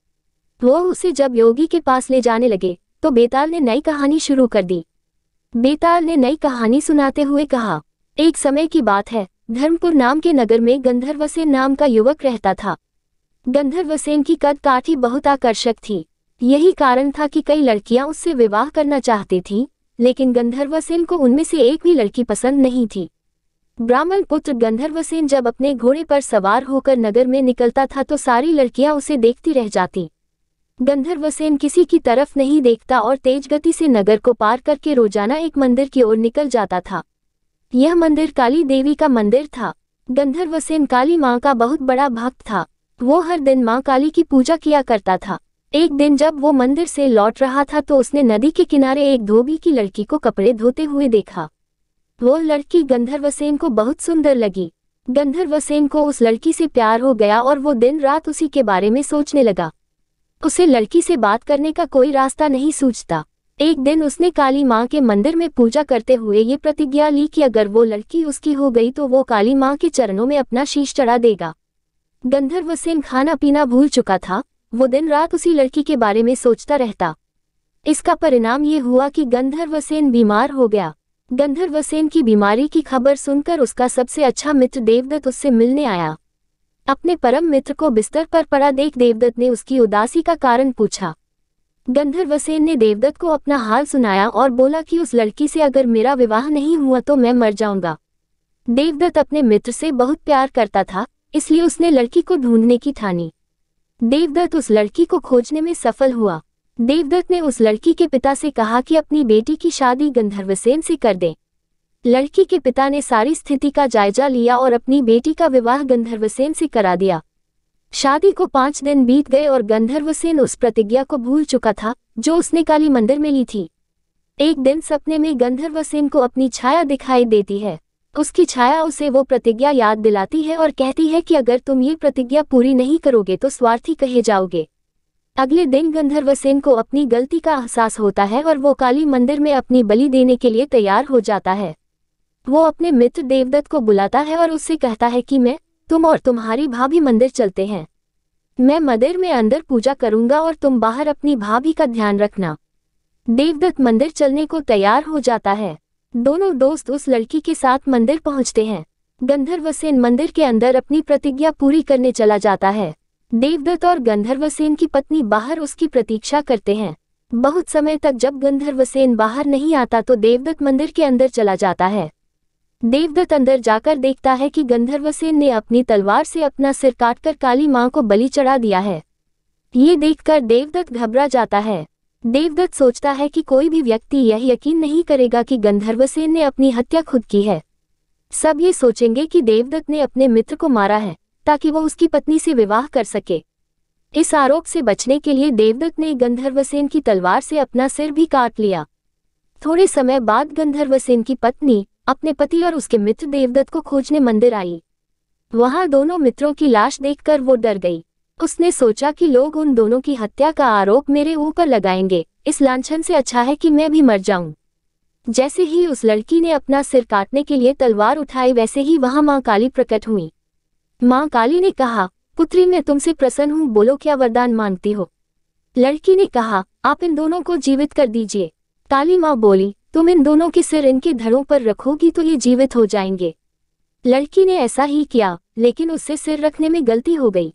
वो उसे जब योगी के पास ले जाने लगे तो बेताल ने नई कहानी शुरू कर दी। बेताल ने नई कहानी सुनाते हुए कहा, एक समय की बात है, धर्मपुर नाम के नगर में गंधर्वसेन नाम का युवक रहता था। गंधर्वसेन की कद काठी बहुत आकर्षक थी। यही कारण था कि कई लड़कियां उससे विवाह करना चाहती थीं, लेकिन गंधर्वसेन को उनमें से एक भी लड़की पसंद नहीं थी। ब्राह्मण पुत्र गंधर्वसेन जब अपने घोड़े पर सवार होकर नगर में निकलता था तो सारी लड़कियां उसे देखती रह जाती। गंधर्वसेन किसी की तरफ नहीं देखता और तेज गति से नगर को पार करके रोजाना एक मंदिर की ओर निकल जाता था। यह मंदिर काली देवी का मंदिर था। गंधर्वसेन काली माँ का बहुत बड़ा भक्त था। वो हर दिन माँ काली की पूजा किया करता था। एक दिन जब वो मंदिर से लौट रहा था तो उसने नदी के किनारे एक धोबी की लड़की को कपड़े धोते हुए देखा। वो लड़की गंधर्वसेन को बहुत सुंदर लगी। गंधर्वसेन को उस लड़की से प्यार हो गया और वो दिन रात उसी के बारे में सोचने लगा। उसे लड़की से बात करने का कोई रास्ता नहीं सूझता। एक दिन उसने काली माँ के मंदिर में पूजा करते हुए ये प्रतिज्ञा ली कि अगर वो लड़की उसकी हो गई तो वो काली माँ के चरणों में अपना शीश चढ़ा देगा। गंधर्वसेन खाना पीना भूल चुका था। वो दिन रात उसी लड़की के बारे में सोचता रहता। इसका परिणाम ये हुआ कि गंधर्वसेन बीमार हो गया। गंधर्वसेन की बीमारी की खबर सुनकर उसका सबसे अच्छा मित्र देवदत्त उससे मिलने आया। अपने परम मित्र को बिस्तर पर पड़ा देख देवदत्त ने उसकी उदासी का कारण पूछा। गंधर्वसेन ने देवदत्त को अपना हाल सुनाया और बोला कि उस लड़की से अगर मेरा विवाह नहीं हुआ तो मैं मर जाऊंगा। देवदत्त अपने मित्र से बहुत प्यार करता था, इसलिए उसने लड़की को ढूंढने की ठानी। देवदत्त उस लड़की को खोजने में सफल हुआ। देवदत्त ने उस लड़की के पिता से कहा कि अपनी बेटी की शादी गंधर्वसेन से कर दें। लड़की के पिता ने सारी स्थिति का जायजा लिया और अपनी बेटी का विवाह गंधर्वसेन से करा दिया। शादी को 5 दिन बीत गए और गंधर्वसेन उस प्रतिज्ञा को भूल चुका था जो उसने काली मंदिर में ली थी। एक दिन सपने में गंधर्वसेन को अपनी छाया दिखाई देती है। उसकी छाया उसे वो प्रतिज्ञा याद दिलाती है और कहती है कि अगर तुम ये प्रतिज्ञा पूरी नहीं करोगे तो स्वार्थी कहे जाओगे। अगले दिन गंधर्वसेन को अपनी गलती का एहसास होता है और वो काली मंदिर में अपनी बलि देने के लिए तैयार हो जाता है। वो अपने मित्र देवदत्त को बुलाता है और उससे कहता है कि मैं, तुम और तुम्हारी भाभी मंदिर चलते हैं। मैं मंदिर में अंदर पूजा करूंगा और तुम बाहर अपनी भाभी का ध्यान रखना। देवदत्त मंदिर चलने को तैयार हो जाता है। दोनों दोस्त उस लड़की के साथ मंदिर पहुंचते हैं। गंधर्वसेन मंदिर के अंदर अपनी प्रतिज्ञा पूरी करने चला जाता है। देवदत्त और गंधर्वसेन की पत्नी बाहर उसकी प्रतीक्षा करते हैं। बहुत समय तक जब गंधर्वसेन बाहर नहीं आता तो देवदत्त मंदिर के अंदर चला जाता है। देवदत्त अंदर जाकर देखता है कि गंधर्वसेन ने अपनी तलवार से अपना सिर काटकर काली मां को बलि चढ़ा दिया है। ये देखकर देवदत्त घबरा जाता है। देवदत्त सोचता है कि कोई भी व्यक्ति यह यकीन नहीं करेगा कि गंधर्वसेन ने अपनी हत्या खुद की है। सब ये सोचेंगे कि देवदत्त ने अपने मित्र को मारा है ताकि वो उसकी पत्नी से विवाह कर सके। इस आरोप से बचने के लिए देवदत्त ने गंधर्वसेन की तलवार से अपना सिर भी काट लिया। थोड़े समय बाद गंधर्वसेन की पत्नी अपने पति और उसके मित्र देवदत्त को खोजने मंदिर आई। वहां दोनों मित्रों की लाश देखकर वो डर गई। उसने सोचा कि लोग उन दोनों की हत्या का आरोप मेरे ऊपर लगाएंगे, इस लांछन से अच्छा है कि मैं भी मर जाऊं। जैसे ही उस लड़की ने अपना सिर काटने के लिए तलवार उठाई वैसे ही वहां मां काली प्रकट हुई। मां काली ने कहा, पुत्री मैं तुमसे प्रसन्न हूं, बोलो क्या वरदान मांगती हो। लड़की ने कहा, आप इन दोनों को जीवित कर दीजिए। काली मां बोली, तुम इन दोनों के सिर इनके धड़ों पर रखोगी तो ये जीवित हो जाएंगे। लड़की ने ऐसा ही किया, लेकिन उससे सिर रखने में गलती हो गई।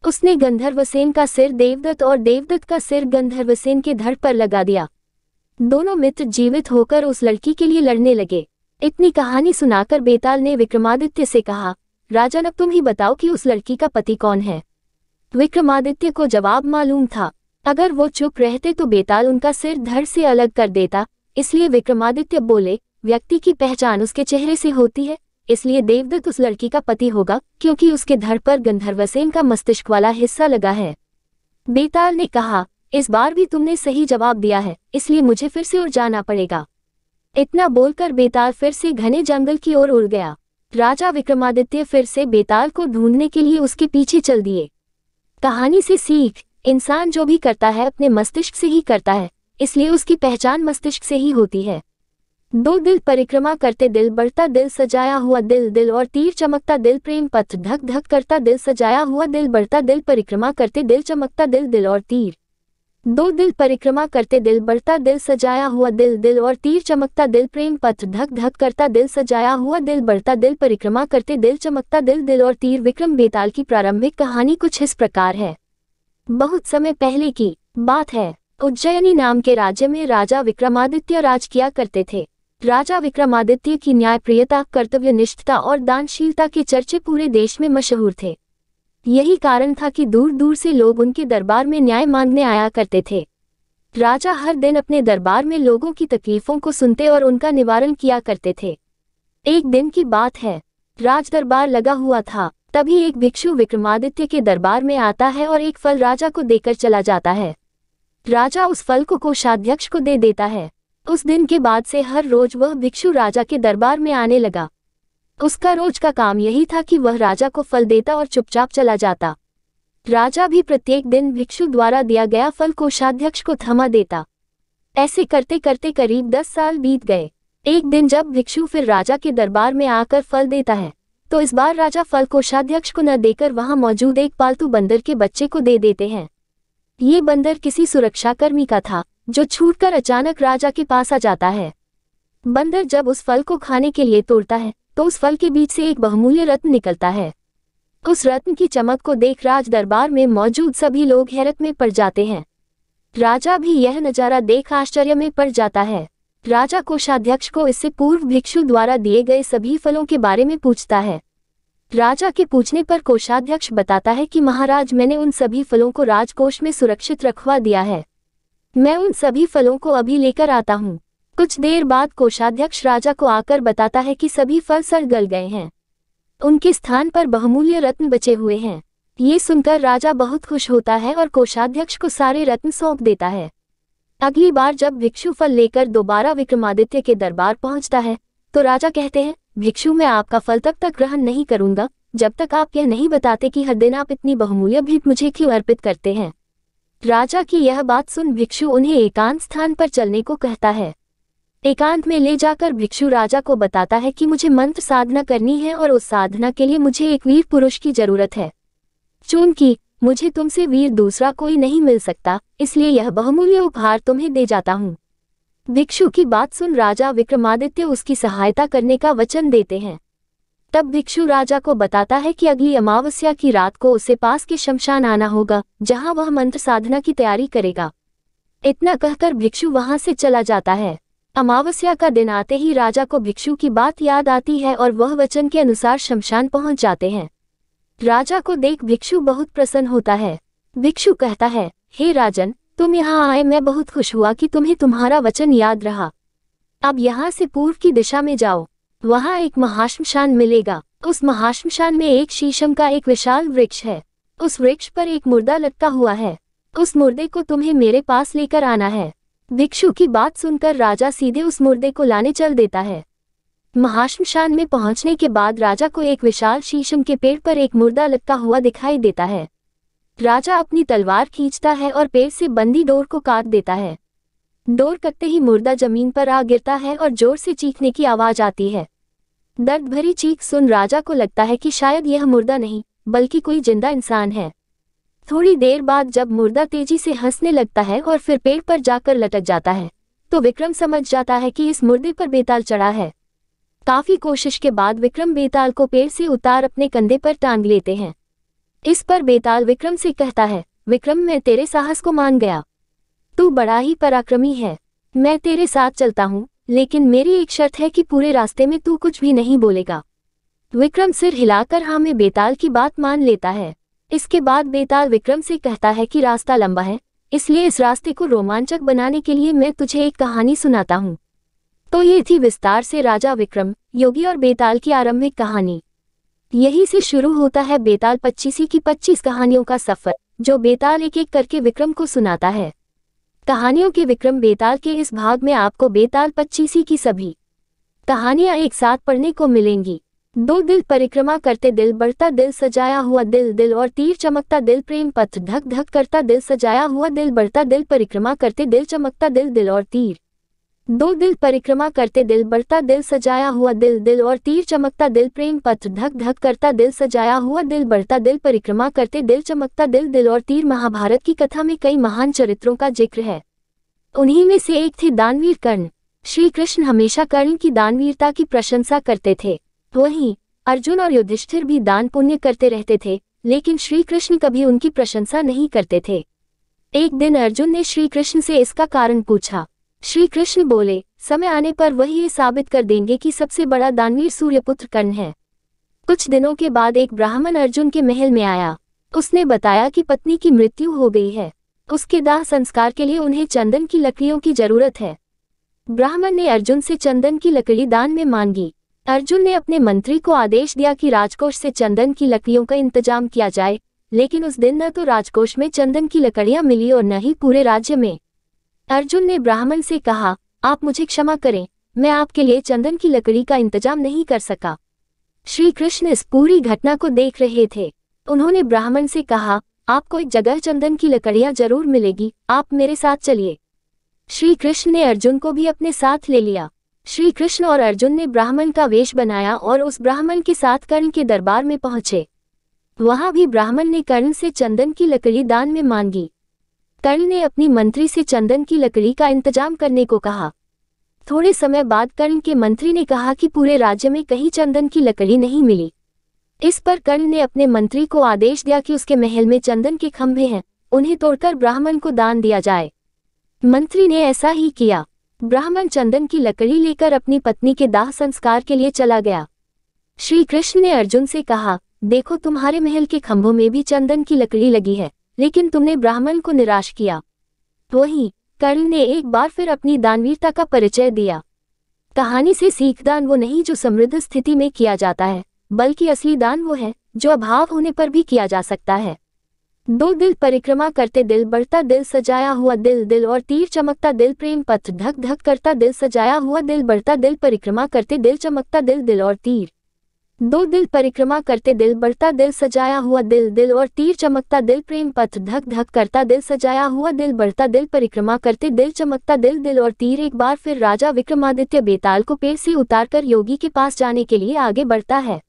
उसने गंधर्वसेन का सिर देवदत्त और देवदत्त का सिर गंधर्वसेन के धड़ पर लगा दिया। दोनों मित्र जीवित होकर उस लड़की के लिए लड़ने लगे। इतनी कहानी सुनाकर बेताल ने विक्रमादित्य से कहा, राजन अब तुम ही बताओ कि उस लड़की का पति कौन है। विक्रमादित्य को जवाब मालूम था। अगर वो चुप रहते तो बेताल उनका सिर धड़ से अलग कर देता, इसलिए विक्रमादित्य बोले, व्यक्ति की पहचान उसके चेहरे से होती है, इसलिए देवदत्त उस लड़की का पति होगा क्योंकि उसके धड़ पर गंधर्वसेन का मस्तिष्क वाला हिस्सा लगा है। बेताल ने कहा, इस बार भी तुमने सही जवाब दिया है, इसलिए मुझे फिर से उड़ जाना पड़ेगा। इतना बोलकर बेताल फिर से घने जंगल की ओर उड़ गया। राजा विक्रमादित्य फिर से बेताल को ढूंढने के लिए उसके पीछे चल दिए। कहानी से सीख, इंसान जो भी करता है अपने मस्तिष्क से ही करता है, इसलिए उसकी पहचान मस्तिष्क से ही होती है। दो दिल परिक्रमा करते दिल बढ़ता दिल सजाया हुआ दिल दिल और तीर चमकता दिल प्रेम पथ धक धक करता दिल सजाया हुआ दिल बढ़ता दिल परिक्रमा करते दिल चमकता दिल दिल और तीर। दो दिल परिक्रमा करते दिल बढ़ता दिल सजाया हुआ दिल दिल और तीर चमकता दिल प्रेम पथ धक धक करता दिल सजाया हुआ दिल बढ़ता दिल परिक्रमा करते दिल चमकता दिल दिल और तीर। विक्रम बेताल की प्रारंभिक कहानी कुछ इस प्रकार है। बहुत समय पहले की बात है। उज्जयिनी नाम के राज्य में राजा विक्रमादित्य राज किया करते थे। राजा विक्रमादित्य की न्यायप्रियता, कर्तव्यनिष्ठता और दानशीलता के चर्चे पूरे देश में मशहूर थे। यही कारण था कि दूर दूर से लोग उनके दरबार में न्याय मांगने आया करते थे। राजा हर दिन अपने दरबार में लोगों की तकलीफों को सुनते और उनका निवारण किया करते थे। एक दिन की बात है, राज दरबार लगा हुआ था। तभी एक भिक्षु विक्रमादित्य के दरबार में आता है और एक फल राजा को देकर चला जाता है। राजा उस फल को कोषाध्यक्ष को दे देता है। उस दिन के बाद से हर रोज वह भिक्षु राजा के दरबार में आने लगा। उसका रोज का काम यही था कि वह राजा को फल देता और चुपचाप चला जाता। राजा भी प्रत्येक दिन भिक्षु द्वारा दिया गया फल कोषाध्यक्ष को थमा देता। ऐसे करते करते करीब 10 साल बीत गए। एक दिन जब भिक्षु फिर राजा के दरबार में आकर फल देता है, तो इस बार राजा फल कोषाध्यक्ष को न देकर वहां मौजूद एक पालतू बंदर के बच्चे को दे देते हैं। ये बंदर किसी सुरक्षाकर्मी का था, जो छूटकर अचानक राजा के पास आ जाता है। बंदर जब उस फल को खाने के लिए तोड़ता है, तो उस फल के बीच से एक बहुमूल्य रत्न निकलता है। उस रत्न की चमक को देख राज दरबार में मौजूद सभी लोग हैरत में पड़ जाते हैं। राजा भी यह नजारा देख आश्चर्य में पड़ जाता है। राजा कोषाध्यक्ष को इससे पूर्व भिक्षु द्वारा दिए गए सभी फलों के बारे में पूछता है। राजा के पूछने पर कोषाध्यक्ष बताता है कि महाराज, मैंने उन सभी फलों को राजकोष में सुरक्षित रखवा दिया है। मैं उन सभी फलों को अभी लेकर आता हूँ। कुछ देर बाद कोषाध्यक्ष राजा को आकर बताता है कि सभी फल सड़ गल गए हैं। उनके स्थान पर बहुमूल्य रत्न बचे हुए हैं। ये सुनकर राजा बहुत खुश होता है और कोषाध्यक्ष को सारे रत्न सौंप देता है। अगली बार जब भिक्षु फल लेकर दोबारा विक्रमादित्य के दरबार पहुंचता है, तो राजा कहते हैं, भिक्षु, मैं आपका फल तब तक ग्रहण नहीं करूंगा जब तक आप यह नहीं बताते कि हर दिन आप इतनी बहुमूल्य भेंट मुझे क्यों अर्पित करते हैं। राजा की यह बात सुन भिक्षु उन्हें एकांत स्थान पर चलने को कहता है। एकांत में ले जाकर भिक्षु राजा को बताता है कि मुझे मंत्र साधना करनी है और उस साधना के लिए मुझे एक वीर पुरुष की जरूरत है। चूंकि मुझे तुमसे वीर दूसरा कोई नहीं मिल सकता, इसलिए यह बहुमूल्य उपहार तुम्हें दे जाता हूँ। भिक्षु की बात सुन राजा विक्रमादित्य उसकी सहायता करने का वचन देते हैं। तब भिक्षु राजा को बताता है कि अगली अमावस्या की रात को उसे पास के शमशान आना होगा, जहां वह मंत्र साधना की तैयारी करेगा। इतना कहकर भिक्षु वहां से चला जाता है। अमावस्या का दिन आते ही राजा को भिक्षु की बात याद आती है और वह वचन के अनुसार शमशान पहुंच जाते हैं। राजा को देख भिक्षु बहुत प्रसन्न होता है। भिक्षु कहता है, हे राजन, तुम यहाँ आए, मैं बहुत खुश हुआ कि तुम्हें तुम्हारा वचन याद रहा। अब यहाँ से पूर्व की दिशा में जाओ, वहाँ एक महाश्मशान मिलेगा। उस महाश्मशान में एक शीशम का एक विशाल वृक्ष है। उस वृक्ष पर एक मुर्दा लटका हुआ है। उस मुर्दे को तुम्हें मेरे पास लेकर आना है। भिक्षु की बात सुनकर राजा सीधे उस मुर्दे को लाने चल देता है। महाश्मशान में पहुंचने के बाद राजा को एक विशाल शीशम के पेड़ पर एक मुर्दा लटका हुआ दिखाई देता है। राजा अपनी तलवार खींचता है और पेड़ से बंधी डोर को काट देता है। डोर कटते ही मुर्दा जमीन पर आ गिरता है और जोर से चीखने की आवाज आती है। दर्द भरी चीख सुन राजा को लगता है कि शायद यह मुर्दा नहीं बल्कि कोई जिंदा इंसान है। थोड़ी देर बाद जब मुर्दा तेजी से हंसने लगता है और फिर पेड़ पर जाकर लटक जाता है, तो विक्रम समझ जाता है कि इस मुर्दे पर बेताल चढ़ा है। काफी कोशिश के बाद विक्रम बेताल को पेड़ से उतार अपने कंधे पर टांग लेते हैं। इस पर बेताल विक्रम से कहता है, विक्रम मैं तेरे साहस को मान गया, तू बड़ा ही पराक्रमी है, मैं तेरे साथ चलता हूँ, लेकिन मेरी एक शर्त है कि पूरे रास्ते में तू कुछ भी नहीं बोलेगा। विक्रम सिर हिलाकर हाँ में बेताल की बात मान लेता है। इसके बाद बेताल विक्रम से कहता है कि रास्ता लंबा है, इसलिए इस रास्ते को रोमांचक बनाने के लिए मैं तुझे एक कहानी सुनाता हूँ। तो ये थी विस्तार से राजा विक्रम, योगी और बेताल की आरंभिक कहानी। यही से शुरू होता है बेताल 25 की 25 कहानियों का सफर, जो बेताल एक एक करके विक्रम को सुनाता है। कहानियों के विक्रम बेताल के इस भाग में आपको बेताल 25 की सभी कहानियां एक साथ पढ़ने को मिलेंगी। दो दिल परिक्रमा करते दिल बढ़ता दिल सजाया हुआ दिल दिल और तीर चमकता दिल प्रेम पथ धक धक करता दिल सजाया हुआ दिल बढ़ता दिल परिक्रमा करते दिल चमकता दिल दिल और तीर। दो दिल परिक्रमा करते दिल बढ़ता दिल सजाया हुआ दिल दिल और तीर चमकता दिल प्रेम पथ धक धक करता दिल सजाया हुआ दिल बढ़ता दिल परिक्रमा करते दिल चमकता दिल दिल और तीर। महाभारत की कथा में कई महान चरित्रों का जिक्र है, उन्हीं में से एक थे दानवीर कर्ण। श्री कृष्ण हमेशा कर्ण की दानवीरता की प्रशंसा करते थे। वहीं अर्जुन और युधिष्ठिर भी दान पुण्य करते रहते थे, लेकिन श्री कृष्ण कभी उनकी प्रशंसा नहीं करते थे। एक दिन अर्जुन ने श्री कृष्ण से इसका कारण पूछा। श्री कृष्ण बोले, समय आने पर वही ये साबित कर देंगे कि सबसे बड़ा दानवीर सूर्यपुत्र कर्ण है। कुछ दिनों के बाद एक ब्राह्मण अर्जुन के महल में आया। उसने बताया कि पत्नी की मृत्यु हो गई है, उसके दाह संस्कार के लिए उन्हें चंदन की लकड़ियों की जरूरत है। ब्राह्मण ने अर्जुन से चंदन की लकड़ी दान में मांगी। अर्जुन ने अपने मंत्री को आदेश दिया कि राजकोष से चंदन की लकड़ियों का इंतजाम किया जाए, लेकिन उस दिन न तो राजकोष में चंदन की लकड़ियां मिली और न ही पूरे राज्य में। अर्जुन ने ब्राह्मण से कहा, आप मुझे क्षमा करें, मैं आपके लिए चंदन की लकड़ी का इंतजाम नहीं कर सका। श्री कृष्ण इस पूरी घटना को देख रहे थे। उन्होंने ब्राह्मण से कहा, आपको एक जगह चंदन की लकड़ियां जरूर मिलेगी, आप मेरे साथ चलिए। श्री कृष्ण ने अर्जुन को भी अपने साथ ले लिया। श्री कृष्ण और अर्जुन ने ब्राह्मण का वेश बनाया और उस ब्राह्मण के साथ कर्ण के दरबार में पहुंचे। वहां भी ब्राह्मण ने कर्ण से चंदन की लकड़ी दान में मांगी। कर्ण ने अपनी मंत्री से चंदन की लकड़ी का इंतजाम करने को कहा। थोड़े समय बाद कर्ण के मंत्री ने कहा कि पूरे राज्य में कहीं चंदन की लकड़ी नहीं मिली। इस पर कर्ण ने अपने मंत्री को आदेश दिया कि उसके महल में चंदन के खंभे हैं, उन्हें तोड़कर ब्राह्मण को दान दिया जाए। मंत्री ने ऐसा ही किया। ब्राह्मण चंदन की लकड़ी लेकर अपनी पत्नी के दाह संस्कार के लिए चला गया। श्री कृष्ण ने अर्जुन से कहा, देखो तुम्हारे महल के खंभों में भी चंदन की लकड़ी लगी है, लेकिन तुमने ब्राह्मण को निराश किया। वहीं कर्ण ने एक बार फिर अपनी दानवीरता का परिचय दिया। कहानी से सीख, दान वो नहीं जो समृद्ध स्थिति में किया जाता है, बल्कि असली दान वो है जो अभाव होने पर भी किया जा सकता है। दो दिल परिक्रमा करते दिल बढ़ता दिल सजाया हुआ दिल दिल और तीर चमकता दिल प्रेम पथ धक धक करता दिल सजाया हुआ दिल बढ़ता दिल परिक्रमा करते दिल चमकता दिल दिल और तीर। दो दिल परिक्रमा करते दिल बढ़ता दिल सजाया हुआ दिल दिल और तीर चमकता दिल प्रेम पथ धक धक करता दिल सजाया हुआ दिल बढ़ता दिल परिक्रमा करते दिल चमकता दिल दिल और तीर। एक बार फिर राजा विक्रमादित्य बेताल को पेड़ से उतारकर योगी के पास जाने के लिए आगे बढ़ता है।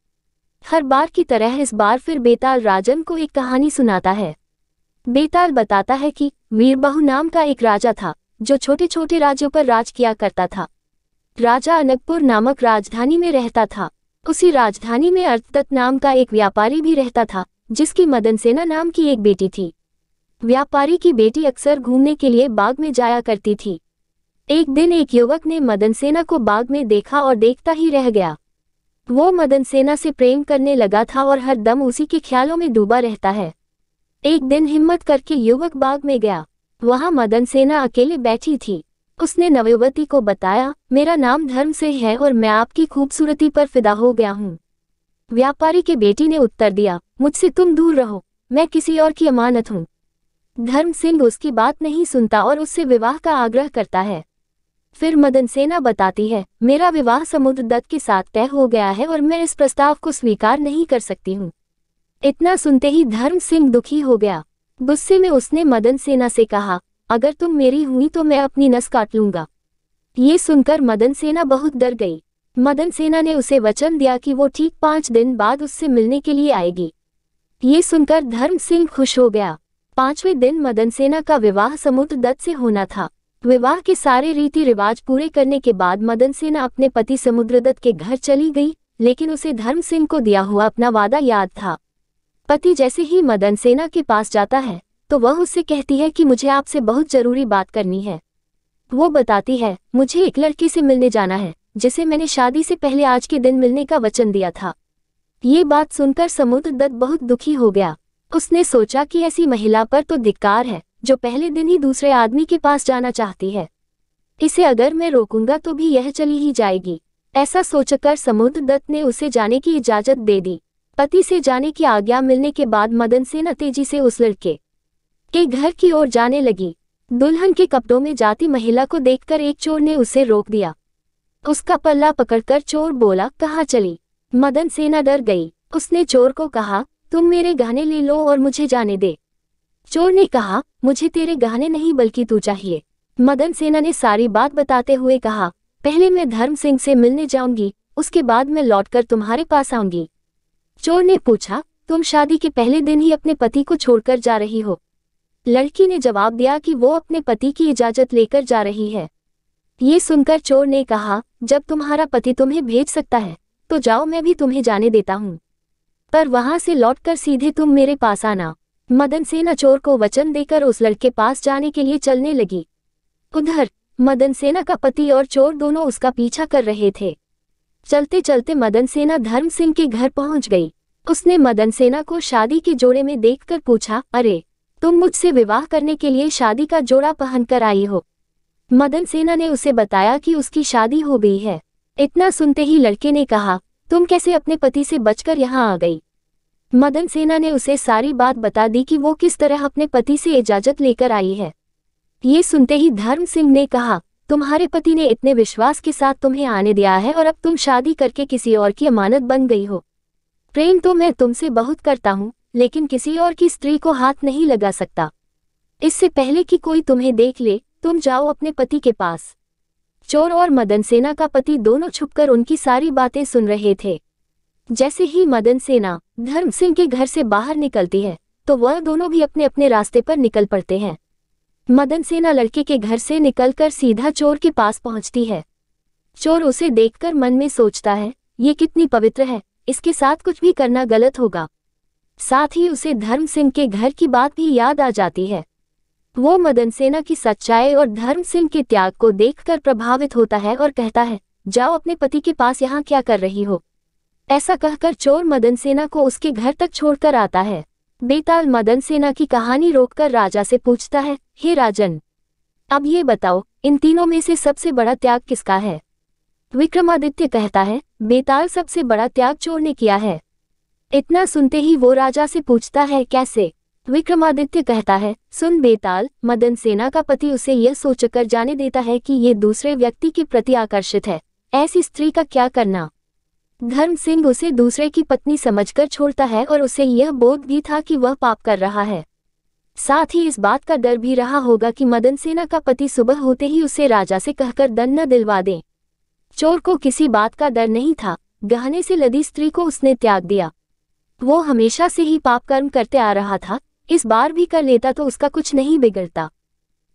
हर बार की तरह इस बार फिर बेताल राजन को एक कहानी सुनाता है। बेताल बताता है कि वीरबहु नाम का एक राजा था, जो छोटे छोटे राज्यों पर राज किया करता था। राजा अनकपुर नामक राजधानी में रहता था। उसी राजधानी में अर्थदत्त नाम का एक व्यापारी भी रहता था, जिसकी मदनसेना नाम की एक बेटी थी। व्यापारी की बेटी अक्सर घूमने के लिए बाग में जाया करती थी। एक दिन एक युवक ने मदनसेना को बाग में देखा और देखता ही रह गया। वो मदनसेना से प्रेम करने लगा था और हर दम उसी के ख्यालों में डूबा रहता है। एक दिन हिम्मत करके युवक बाग में गया। वहां मदनसेना अकेले बैठी थी। उसने नवयुवती को बताया, मेरा नाम धर्म सिंह है और मैं आपकी खूबसूरती पर फिदा हो गया हूँ। व्यापारी के बेटी ने उत्तर दिया, मुझसे तुम दूर रहो, मैं किसी और की अमानत हूँ। धर्म सिंह उसकी बात नहीं सुनता और उससे विवाह का आग्रह करता है। फिर मदनसेना बताती है, मेरा विवाह समुद्रदत्त के साथ तय हो गया है और मैं इस प्रस्ताव को स्वीकार नहीं कर सकती हूँ। इतना सुनते ही धर्म सिंह दुखी हो गया। गुस्से में उसने मदनसेना से कहा, अगर तुम मेरी हुई तो मैं अपनी नस काट लूंगा। ये सुनकर मदनसेना बहुत डर गई। मदनसेना ने उसे वचन दिया कि वो ठीक 5 दिन बाद उससे मिलने के लिए आएगी। ये सुनकर धर्म सिंह खुश हो गया। 5वें दिन मदनसेना का विवाह समुद्रदत्त से होना था। विवाह के सारे रीति रिवाज पूरे करने के बाद मदनसेना अपने पति समुद्रदत्त के घर चली गई, लेकिन उसे धर्म सिंह को दिया हुआ अपना वादा याद था। पति जैसे ही मदन सेना के पास जाता है तो वह उससे कहती है कि मुझे आपसे बहुत जरूरी बात करनी है। वो बताती है, मुझे एक लड़की से मिलने जाना है जिसे मैंने शादी से पहले आज के दिन मिलने का वचन दिया था। ये बात सुनकर समुद्रदत्त बहुत दुखी हो गया। उसने सोचा कि ऐसी महिला पर तो धिक्कार है जो पहले दिन ही दूसरे आदमी के पास जाना चाहती है। इसे अगर मैं रोकूंगा तो भी यह चली ही जाएगी। ऐसा सोचकर समुद्रदत्त ने उसे जाने की इजाजत दे दी। पति से जाने की आज्ञा मिलने के बाद मदन सेना तेजी से उस लड़के के घर की ओर जाने लगी। दुल्हन के कपड़ों में जाती महिला को देखकर एक चोर ने उसे रोक दिया। उसका पल्ला पकड़कर चोर बोला, कहाँ चली? मदन सेना डर गई। उसने चोर को कहा, तुम मेरे गहने ले लो और मुझे जाने दे। चोर ने कहा, मुझे तेरे गहने नहीं बल्कि तू चाहिए। मदन सेना ने सारी बात बताते हुए कहा, पहले मैं धर्म सिंह से मिलने जाऊंगी, उसके बाद मैं लौटकर तुम्हारे पास आऊंगी। चोर ने पूछा, तुम शादी के पहले दिन ही अपने पति को छोड़कर जा रही हो? लड़की ने जवाब दिया कि वो अपने पति की इजाजत लेकर जा रही है। ये सुनकर चोर ने कहा, जब तुम्हारा पति तुम्हें भेज सकता है तो जाओ, मैं भी तुम्हें जाने देता हूँ, पर वहां से लौटकर सीधे तुम मेरे पास आना। मदन सेना चोर को वचन देकर उस लड़के पास जाने के लिए चलने लगी। उधर मदन सेना का पति और चोर दोनों उसका पीछा कर रहे थे। चलते चलते मदन सेना धर्म सिंह के घर पहुंच गई। उसने मदन सेना को शादी के जोड़े में देखकर पूछा, अरे तुम मुझसे विवाह करने के लिए शादी का जोड़ा पहनकर आई हो? मदन सेना ने उसे बताया कि उसकी शादी हो गई है। इतना सुनते ही लड़के ने कहा, तुम कैसे अपने पति से बचकर यहाँ आ गई? मदन सेना ने उसे सारी बात बता दी कि वो किस तरह अपने पति से इजाजत लेकर आई है। ये सुनते ही धर्म सिंह ने कहा, तुम्हारे पति ने इतने विश्वास के साथ तुम्हें आने दिया है और अब तुम शादी करके किसी और की अमानत बन गई हो। प्रेम तो मैं तुमसे बहुत करता हूँ, लेकिन किसी और की स्त्री को हाथ नहीं लगा सकता। इससे पहले कि कोई तुम्हें देख ले, तुम जाओ अपने पति के पास। चोर और मदन सेना का पति दोनों छुपकर उनकी सारी बातें सुन रहे थे। जैसे ही मदन सेना धर्म सिंह के घर से बाहर निकलती है तो वह दोनों भी अपने अपने रास्ते पर निकल पड़ते हैं। मदन सेना लड़के के घर से निकलकर सीधा चोर के पास पहुंचती है। चोर उसे देखकर मन में सोचता है, ये कितनी पवित्र है, इसके साथ कुछ भी करना गलत होगा। साथ ही उसे धर्म सिंह के घर की बात भी याद आ जाती है। वो मदन सेना की सच्चाई और धर्म सिंह के त्याग को देखकर प्रभावित होता है और कहता है, जाओ अपने पति के पास, यहाँ क्या कर रही हो? ऐसा कहकर चोर मदन सेना को उसके घर तक छोड़कर आता है। बेताल मदन सेना की कहानी रोककर राजा से पूछता है, हे राजन, अब ये बताओ, इन तीनों में से सबसे बड़ा त्याग किसका है? विक्रमादित्य कहता है, बेताल सबसे बड़ा त्याग चोर ने किया है। इतना सुनते ही वो राजा से पूछता है, कैसे? विक्रमादित्य कहता है, सुन बेताल, मदन सेना का पति उसे यह सोचकर जाने देता है कि ये दूसरे व्यक्ति के प्रति आकर्षित है, ऐसी स्त्री का क्या करना। धर्म सिंह उसे दूसरे की पत्नी समझकर छोड़ता है और उसे यह बोध भी था कि वह पाप कर रहा है। साथ ही इस बात का डर भी रहा होगा कि मदन सेना का पति सुबह होते ही उसे राजा से कहकर दंड न दिलवा दे। चोर को किसी बात का डर नहीं था। गहने से लदी स्त्री को उसने त्याग दिया। वो हमेशा से ही पाप कर्म करते आ रहा था, इस बार भी कर लेता तो उसका कुछ नहीं बिगड़ता।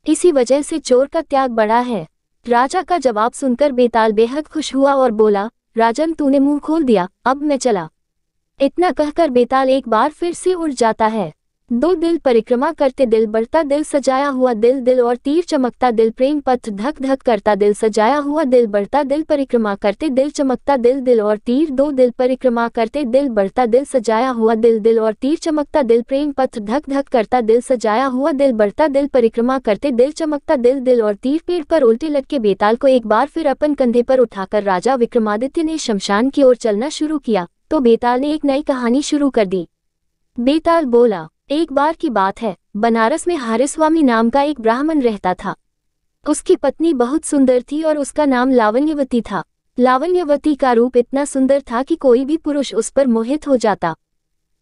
इसी वजह से चोर का त्याग बड़ा है। राजा का जवाब सुनकर बेताल बेहद खुश हुआ और बोला, राजन तूने मुंह खोल दिया, अब मैं चला। इतना कहकर बेताल एक बार फिर से उड़ जाता है। दो दिल परिक्रमा करते दिल बढ़ता, दिल सजाया हुआ दिल, दिल और तीर चमकता दिल, प्रेम पथ धक धक करता दिल, सजाया हुआ दिल बढ़ता, दिल परिक्रमा करते दिल चमकता दिल, दिल और तीर दो दिल परिक्रमा करते दिल बढ़ता, दिल सजाया हुआ दिल, दिल और तीर चमकता दिल, प्रेम पथ धक धक करता दिल, सजाया हुआ दिल बढ़ता, दिल परिक्रमा करते दिल चमकता दिल, दिल और तीर। पेड़ पर उल्टे लटके बेताल को एक बार फिर अपन कंधे पर उठाकर राजा विक्रमादित्य ने शमशान की ओर चलना शुरू किया तो बेताल ने एक नई कहानी शुरू कर दी। बेताल बोला, एक बार की बात है, बनारस में हरिस्वामी नाम का एक ब्राह्मण रहता था। उसकी पत्नी बहुत सुंदर थी और उसका नाम लावण्यवती था। लावण्यवती का रूप इतना सुंदर था कि कोई भी पुरुष उस पर मोहित हो जाता।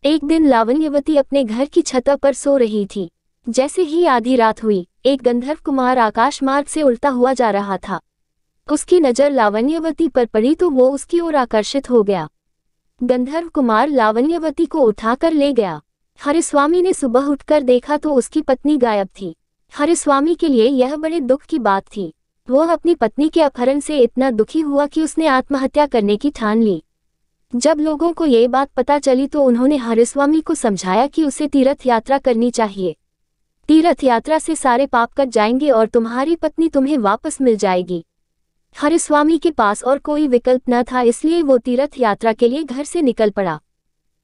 एक दिन लावण्यवती अपने घर की छत पर सो रही थी। जैसे ही आधी रात हुई, एक गंधर्व कुमार आकाश मार्ग से उड़ता हुआ जा रहा था। उसकी नजर लावण्यवती पर पड़ी तो वो उसकी ओर आकर्षित हो गया। गंधर्व कुमार लावण्यवती को उठाकर ले गया। हरिस्वामी ने सुबह उठकर देखा तो उसकी पत्नी गायब थी। हरिस्वामी के लिए यह बड़े दुख की बात थी। वह अपनी पत्नी के अपहरण से इतना दुखी हुआ कि उसने आत्महत्या करने की ठान ली। जब लोगों को ये बात पता चली तो उन्होंने हरिस्वामी को समझाया कि उसे तीर्थ यात्रा करनी चाहिए। तीर्थ यात्रा से सारे पाप कट जाएंगे और तुम्हारी पत्नी तुम्हें वापस मिल जाएगी। हरिस्वामी के पास और कोई विकल्प न था, इसलिए वो तीर्थ यात्रा के लिए घर से निकल पड़ा।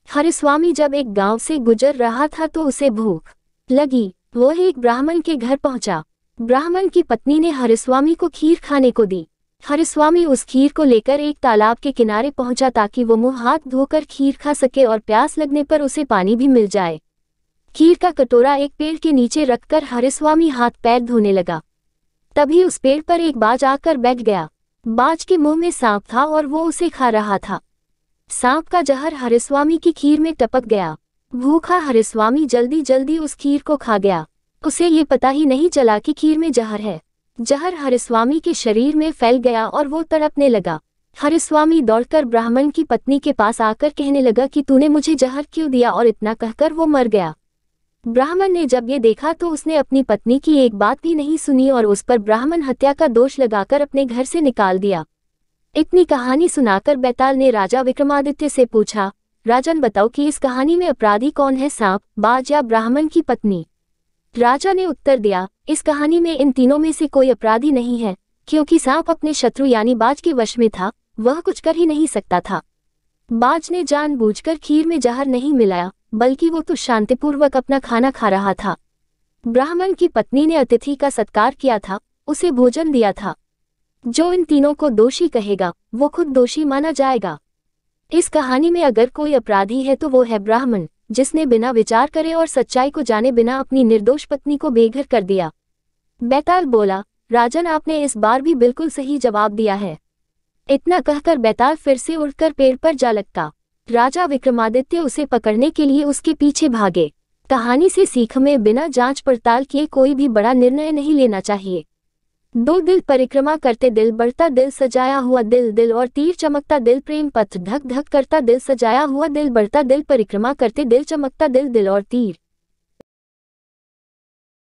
हरिस्वामी जब एक गांव से गुजर रहा था तो उसे भूख लगी। वो एक ब्राह्मण के घर पहुंचा। ब्राह्मण की पत्नी ने हरिस्वामी को खीर खाने को दी। हरिस्वामी उस खीर को लेकर एक तालाब के किनारे पहुंचा ताकि वो मुंह हाथ धोकर खीर खा सके और प्यास लगने पर उसे पानी भी मिल जाए। खीर का कटोरा एक पेड़ के नीचे रखकर हरिस्वामी हाथ पैर धोने लगा। तभी उस पेड़ पर एक बाज आकर बैठ गया। बाज के मुंह में सांप था और वो उसे खा रहा था। सांप का जहर हरिस्वामी की खीर में टपक गया। भूखा हरिस्वामी जल्दी जल्दी उस खीर को खा गया। उसे ये पता ही नहीं चला कि खीर में जहर है। जहर हरिस्वामी के शरीर में फैल गया और वो तड़पने लगा। हरिस्वामी दौड़कर ब्राह्मण की पत्नी के पास आकर कहने लगा कि तूने मुझे जहर क्यों दिया, और इतना कहकर वो मर गया। ब्राह्मण ने जब ये देखा तो उसने अपनी पत्नी की एक बात भी नहीं सुनी और उस पर ब्राह्मण हत्या का दोष लगाकर अपने घर से निकाल दिया। इतनी कहानी सुनाकर बैताल ने राजा विक्रमादित्य से पूछा, राजन बताओ कि इस कहानी में अपराधी कौन है, सांप, बाज या ब्राह्मण की पत्नी? राजा ने उत्तर दिया, इस कहानी में इन तीनों में से कोई अपराधी नहीं है, क्योंकि सांप अपने शत्रु यानी बाज के वश में था, वह कुछ कर ही नहीं सकता था। बाज ने जानबूझकर खीर में जहर नहीं मिलाया, बल्कि वो तो शांतिपूर्वक अपना खाना खा रहा था। ब्राह्मण की पत्नी ने अतिथि का सत्कार किया था, उसे भोजन दिया था। जो इन तीनों को दोषी कहेगा वो खुद दोषी माना जाएगा। इस कहानी में अगर कोई अपराधी है तो वो है ब्राह्मण, जिसने बिना विचार करे और सच्चाई को जाने बिना अपनी निर्दोष पत्नी को बेघर कर दिया। बैताल बोला, राजन आपने इस बार भी बिल्कुल सही जवाब दिया है। इतना कहकर बैताल फिर से उड़कर पेड़ पर जा लगता। राजा विक्रमादित्य उसे पकड़ने के लिए उसके पीछे भागे। कहानी से सीख में बिना जांच पड़ताल किए कोई भी बड़ा निर्णय नहीं लेना चाहिए। दो दिल परिक्रमा करते दिल बढ़ता दिल सजाया हुआ दिल दिल और तीर चमकता दिल प्रेम पथ धक धक करता दिल सजाया हुआ दिल बढ़ता दिल परिक्रमा करते दिल चमकता दिल दिल और तीर।